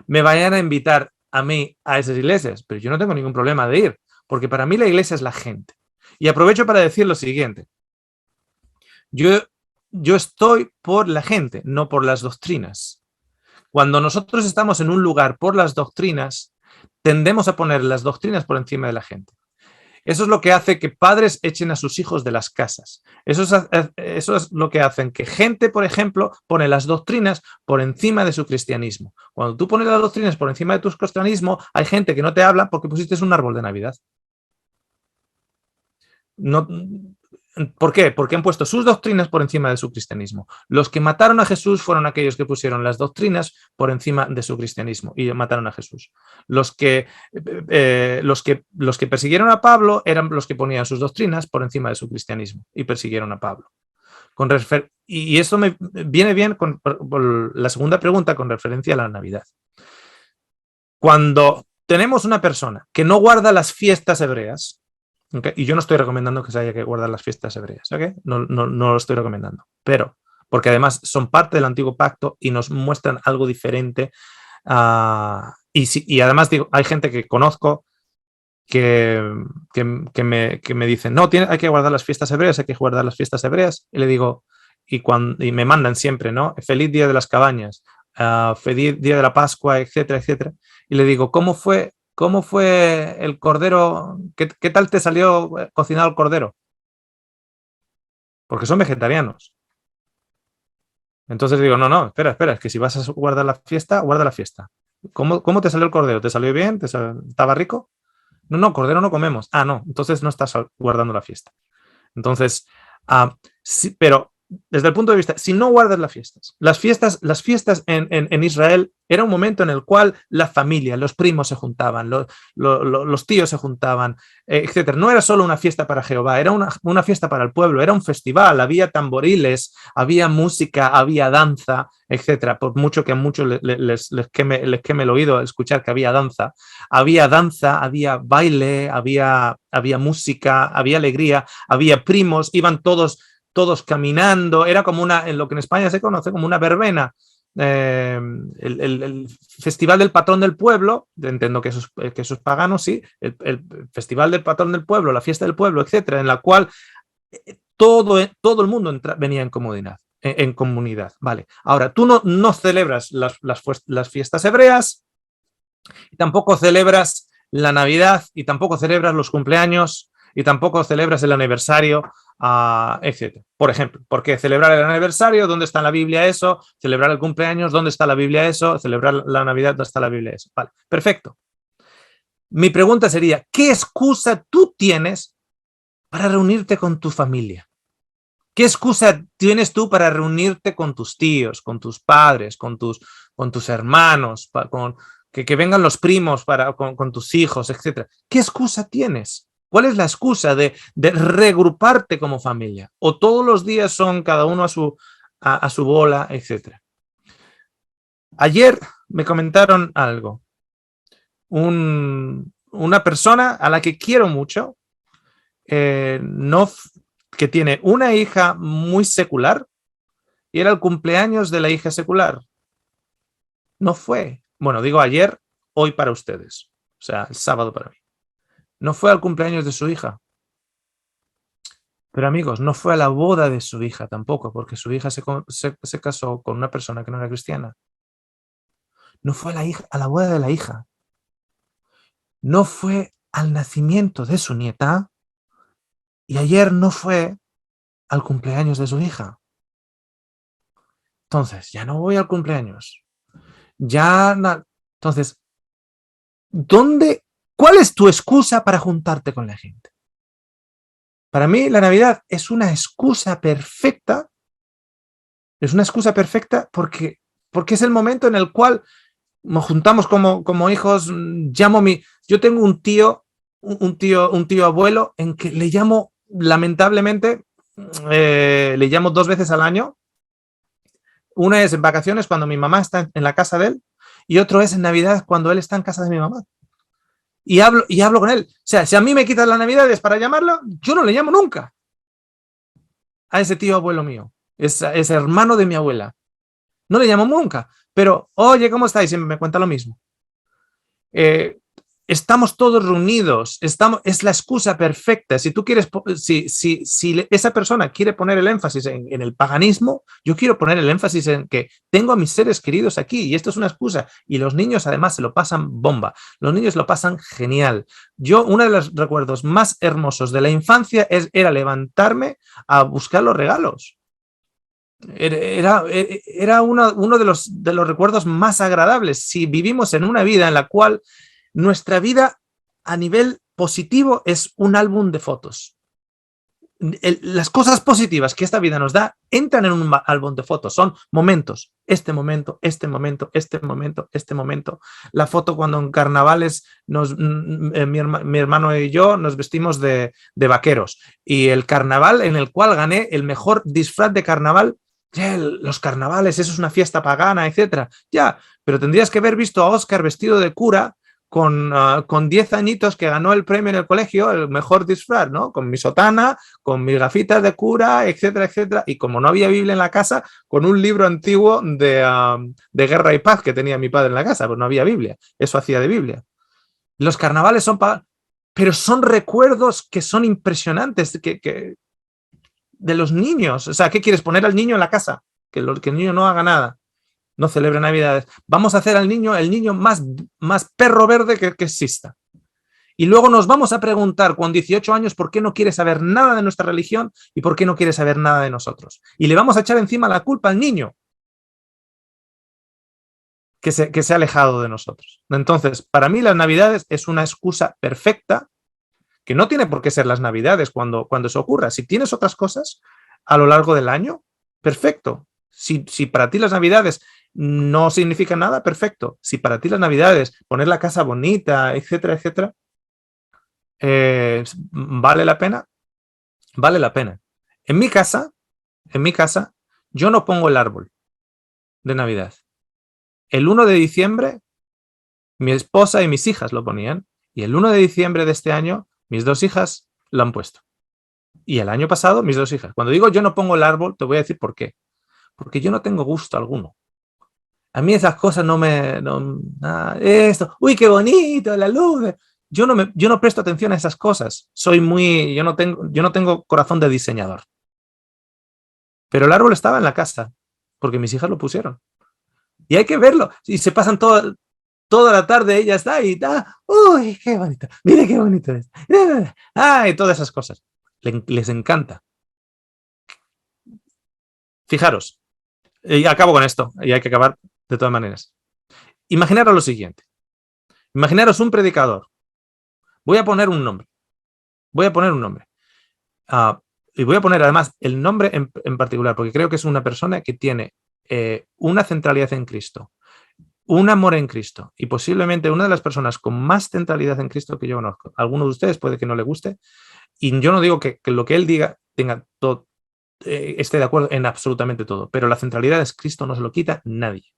me vayan a invitar a mí a esas iglesias, pero yo no tengo ningún problema de ir, porque para mí la iglesia es la gente. Y aprovecho para decir lo siguiente. Yo estoy por la gente, no por las doctrinas. Cuando nosotros estamos en un lugar por las doctrinas, tendemos a poner las doctrinas por encima de la gente. Eso es lo que hace que padres echen a sus hijos de las casas. Eso es lo que hacen que gente, por ejemplo, pone las doctrinas por encima de su cristianismo. Cuando tú pones las doctrinas por encima de tu cristianismo, hay gente que no te habla porque pusiste un árbol de Navidad. No, ¿por qué? Porque han puesto sus doctrinas por encima de su cristianismo. Los que mataron a Jesús fueron aquellos que pusieron las doctrinas por encima de su cristianismo y mataron a Jesús. Los que persiguieron a Pablo eran los que ponían sus doctrinas por encima de su cristianismo y persiguieron a Pablo. Y eso me viene bien con la segunda pregunta con referencia a la Navidad. Cuando tenemos una persona que no guarda las fiestas hebreas, ¿okay? Y yo no estoy recomendando que se haya que guardar las fiestas hebreas, ¿okay? No lo estoy recomendando, pero porque además son parte del antiguo pacto y nos muestran algo diferente. Y además digo, hay gente que conozco que me dicen, no, hay que guardar las fiestas hebreas, y le digo, y me mandan siempre, ¿no? Feliz Día de las Cabañas, feliz Día de la Pascua, etcétera, etcétera. Y le digo, ¿cómo fue el cordero? ¿Qué tal te salió cocinado el cordero? Porque son vegetarianos. Entonces digo, no, espera, es que si vas a guardar la fiesta, guarda la fiesta. ¿Cómo te salió el cordero? ¿Te salió bien? ¿Estaba rico? No, cordero no comemos. No, entonces no estás guardando la fiesta. Entonces, sí, pero desde el punto de vista, si no guardas las fiestas en Israel era un momento en el cual la familia, los primos se juntaban, los tíos se juntaban, etc. No era solo una fiesta para Jehová, era una fiesta para el pueblo, era un festival, había tamboriles, había música, había danza, etc. Por mucho que a muchos les queme el oído escuchar que había danza, había baile, había música, había alegría, había primos, iban todos caminando, era como en lo que en España se conoce como una verbena, el festival del patrón del pueblo, entiendo que eso es pagano, sí, el festival del patrón del pueblo, la fiesta del pueblo, etcétera, en la cual todo el mundo venía en comunidad, vale. Ahora, tú no celebras las fiestas hebreas, y tampoco celebras la Navidad, y tampoco celebras los cumpleaños, y tampoco celebras el aniversario etc. Por ejemplo, porque celebrar el aniversario, ¿dónde está en la Biblia eso? Celebrar el cumpleaños, ¿dónde está la Biblia eso? Celebrar la Navidad, ¿dónde está la Biblia eso? Vale, perfecto. Mi pregunta sería, ¿qué excusa tú tienes para reunirte con tu familia? ¿Qué excusa tienes tú para reunirte con tus tíos, con tus padres, con tus hermanos, que vengan los primos con tus hijos, etcétera? ¿Qué excusa tienes? ¿Cuál es la excusa de regruparte como familia? ¿O todos los días son cada uno a su bola, etcétera? Ayer me comentaron algo. Una persona a la que quiero mucho, que tiene una hija muy secular, y era el cumpleaños de la hija secular. No fue. Bueno, digo ayer, hoy para ustedes. O sea, el sábado para mí. No fue al cumpleaños de su hija. Pero amigos, no fue a la boda de su hija tampoco, porque su hija se casó con una persona que no era cristiana. No fue a la boda de la hija. No fue al nacimiento de su nieta. Y ayer no fue al cumpleaños de su hija. Entonces, ya no voy al cumpleaños. Entonces, ¿cuál es tu excusa para juntarte con la gente? Para mí, la Navidad es una excusa perfecta. Es una excusa perfecta porque es el momento en el cual nos juntamos como hijos. Yo tengo un tío abuelo en que le llamo, lamentablemente, le llamo 2 veces al año. Una es en vacaciones cuando mi mamá está en la casa de él, y otro es en Navidad cuando él está en casa de mi mamá. Y hablo con él. O sea, si a mí me quitas las Navidades para llamarlo, yo no le llamo nunca a ese tío abuelo mío. Es hermano de mi abuela. No le llamo nunca. Pero, oye, ¿cómo estáis? Siempre me cuenta lo mismo. Estamos todos reunidos, es la excusa perfecta. Si tú quieres, si esa persona quiere poner el énfasis en el paganismo, yo quiero poner el énfasis en que tengo a mis seres queridos aquí y esto es una excusa. Y los niños además se lo pasan bomba, los niños lo pasan genial. Uno de los recuerdos más hermosos de la infancia era levantarme a buscar los regalos. Era uno de los recuerdos más agradables. Si vivimos en una vida en la cual nuestra vida a nivel positivo es un álbum de fotos. Las cosas positivas que esta vida nos da entran en un álbum de fotos. Son momentos. Este momento. La foto cuando en carnavales mi hermano y yo nos vestimos de vaqueros. Y el carnaval en el cual gané el mejor disfraz de carnaval. Los carnavales, eso es una fiesta pagana, etcétera. Ya, pero tendrías que haber visto a Óscar vestido de cura con 10 añitos, que ganó el premio en el colegio, el mejor disfraz, ¿no? Con mi sotana, con mis gafitas de cura, etcétera, etcétera. Y como no había Biblia en la casa, con un libro antiguo de Guerra y Paz que tenía mi padre en la casa, pues no había Biblia. Eso hacía de Biblia. Los carnavales pero son recuerdos que son impresionantes, de los niños. O sea, ¿qué quieres? ¿Poner al niño en la casa? Que el niño no haga nada. No celebre Navidades. Vamos a hacer al niño el niño más perro verde que exista. Y luego nos vamos a preguntar con 18 años por qué no quiere saber nada de nuestra religión y por qué no quiere saber nada de nosotros. Y le vamos a echar encima la culpa al niño que se ha alejado de nosotros. Entonces, para mí las Navidades es una excusa perfecta, que no tiene por qué ser las Navidades cuando eso ocurra. Si tienes otras cosas a lo largo del año, perfecto. Si para ti las Navidades no significan nada, perfecto. Si para ti las Navidades, poner la casa bonita, etcétera, etcétera, ¿vale la pena? Vale la pena. En mi casa, yo no pongo el árbol de Navidad. El 1 de diciembre, mi esposa y mis hijas lo ponían, y el 1 de diciembre de este año, mis 2 hijas lo han puesto. Y el año pasado, mis 2 hijas. Cuando digo yo no pongo el árbol, te voy a decir por qué. Porque yo no tengo gusto alguno. A mí esas cosas esto, uy, qué bonito, la luz. Yo no presto atención a esas cosas. Yo no tengo corazón de diseñador. Pero el árbol estaba en la casa, porque mis hijas lo pusieron. Y hay que verlo. Y se pasan toda la tarde, ella está ahí, uy, qué bonito, mire qué bonito es. Y todas esas cosas. Les encanta. Fijaros, y acabo con esto, y hay que acabar de todas maneras. Imaginaros lo siguiente. Imaginaros un predicador. Voy a poner un nombre. Y voy a poner además el nombre en particular, porque creo que es una persona que tiene una centralidad en Cristo, un amor en Cristo, y posiblemente una de las personas con más centralidad en Cristo que yo conozco. A alguno de ustedes puede que no le guste, y yo no digo que lo que él diga tenga todo, esté de acuerdo en absolutamente todo, pero la centralidad de Cristo no se lo quita nadie.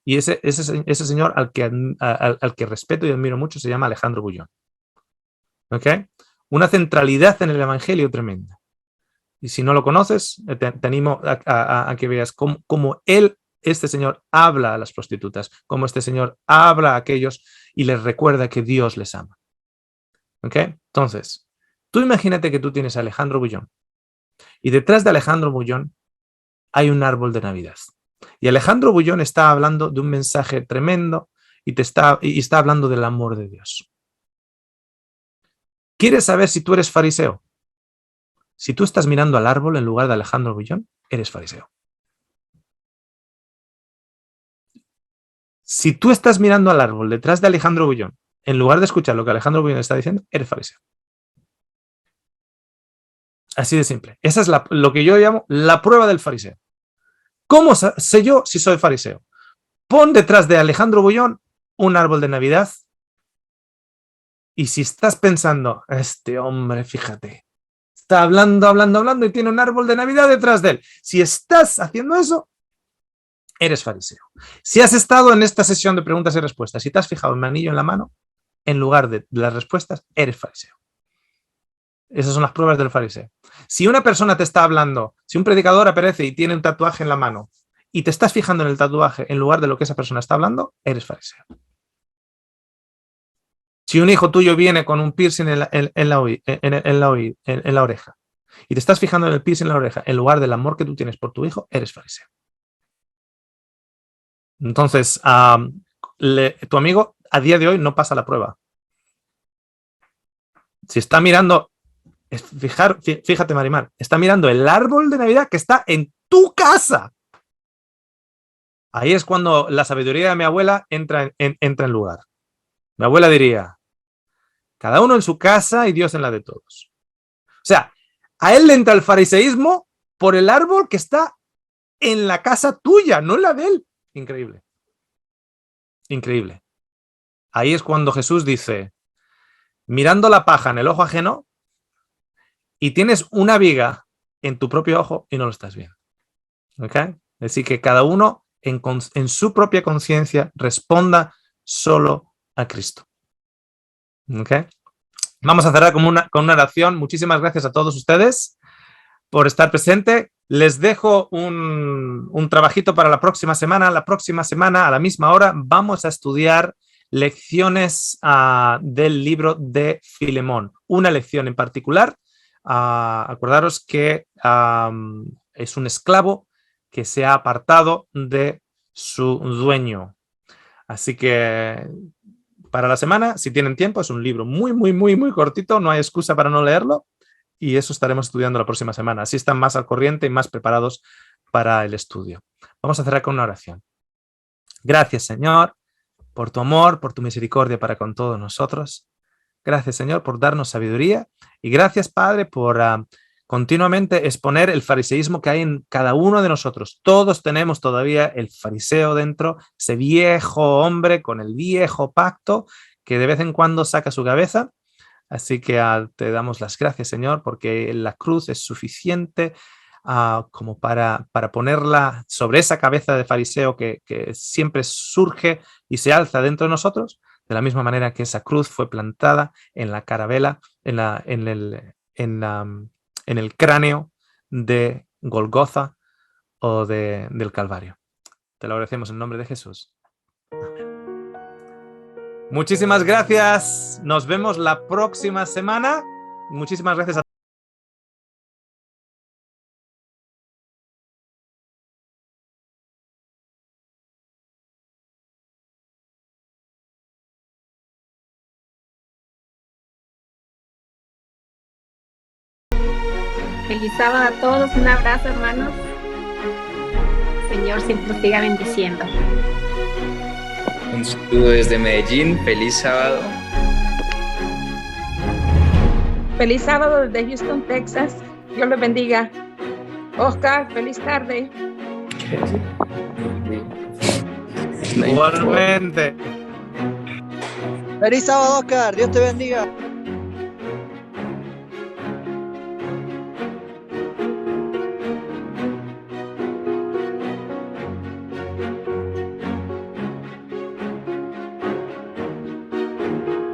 Y ese señor al que respeto y admiro mucho se llama Alejandro Bullón. ¿Ok? Una centralidad en el Evangelio tremenda. Y si no lo conoces, te animo a que veas cómo este señor habla a las prostitutas, cómo este señor habla a aquellos y les recuerda que Dios les ama. ¿Ok? Entonces, tú imagínate que tú tienes a Alejandro Bullón y detrás de Alejandro Bullón hay un árbol de Navidad. Y Alejandro Bullón está hablando de un mensaje tremendo y está hablando del amor de Dios. ¿Quieres saber si tú eres fariseo? Si tú estás mirando al árbol en lugar de Alejandro Bullón, eres fariseo. Si tú estás mirando al árbol detrás de Alejandro Bullón, en lugar de escuchar lo que Alejandro Bullón está diciendo, eres fariseo. Así de simple. Esa es lo que yo llamo la prueba del fariseo. ¿Cómo sé yo si soy fariseo? Pon detrás de Alejandro Bullón un árbol de Navidad y si estás pensando, este hombre, fíjate, está hablando y tiene un árbol de Navidad detrás de él. Si estás haciendo eso, eres fariseo. Si has estado en esta sesión de preguntas y respuestas y te has fijado en mi anillo en la mano, en lugar de las respuestas, eres fariseo. Esas son las pruebas del fariseo. Si una persona te está hablando, si un predicador aparece y tiene un tatuaje en la mano y te estás fijando en el tatuaje en lugar de lo que esa persona está hablando, eres fariseo. Si un hijo tuyo viene con un piercing en la oreja y te estás fijando en el piercing en la oreja en lugar del amor que tú tienes por tu hijo, eres fariseo. Entonces, tu amigo a día de hoy no pasa la prueba. Si está mirando, fíjate Marimar, está mirando el árbol de Navidad que está en tu casa. Ahí es cuando la sabiduría de mi abuela entra en lugar. Mi abuela diría, cada uno en su casa y Dios en la de todos. O sea, a él le entra el fariseísmo por el árbol que está en la casa tuya, no en la de él. Increíble. Increíble. Ahí es cuando Jesús dice, mirando la paja en el ojo ajeno y tienes una viga en tu propio ojo y no lo estás viendo. ¿Ok? Así que cada uno en su propia conciencia responda solo a Cristo. ¿Ok? Vamos a cerrar con una oración. Muchísimas gracias a todos ustedes por estar presente. Les dejo un trabajito para la próxima semana. La próxima semana, a la misma hora, vamos a estudiar lecciones del libro de Filemón. Una lección en particular. Acordaros que es un esclavo que se ha apartado de su dueño. Así que para la semana, si tienen tiempo, es un libro muy, muy, muy, muy cortito. No hay excusa para no leerlo. Y eso estaremos estudiando la próxima semana. Así están más al corriente y más preparados para el estudio. Vamos a cerrar con una oración. Gracias, Señor, por tu amor, por tu misericordia para con todos nosotros. Gracias, Señor, por darnos sabiduría. Y gracias, Padre, por continuamente exponer el fariseísmo que hay en cada uno de nosotros. Todos tenemos todavía el fariseo dentro, ese viejo hombre con el viejo pacto que de vez en cuando saca su cabeza. Así que te damos las gracias, Señor, porque la cruz es suficiente como para ponerla sobre esa cabeza de fariseo que siempre surge y se alza dentro de nosotros, de la misma manera que esa cruz fue plantada en la carabela, en el cráneo de Golgotha o del Calvario. Te lo agradecemos en nombre de Jesús. Amén. Muchísimas gracias. Nos vemos la próxima semana. Muchísimas gracias a Feliz sábado a todos. Un abrazo, hermanos. Señor siempre siga bendiciendo. Un saludo desde Medellín, feliz sábado. Feliz sábado desde Houston, Texas. Dios los bendiga. Oscar, feliz tarde. Igualmente. Feliz sábado, Oscar. Dios te bendiga.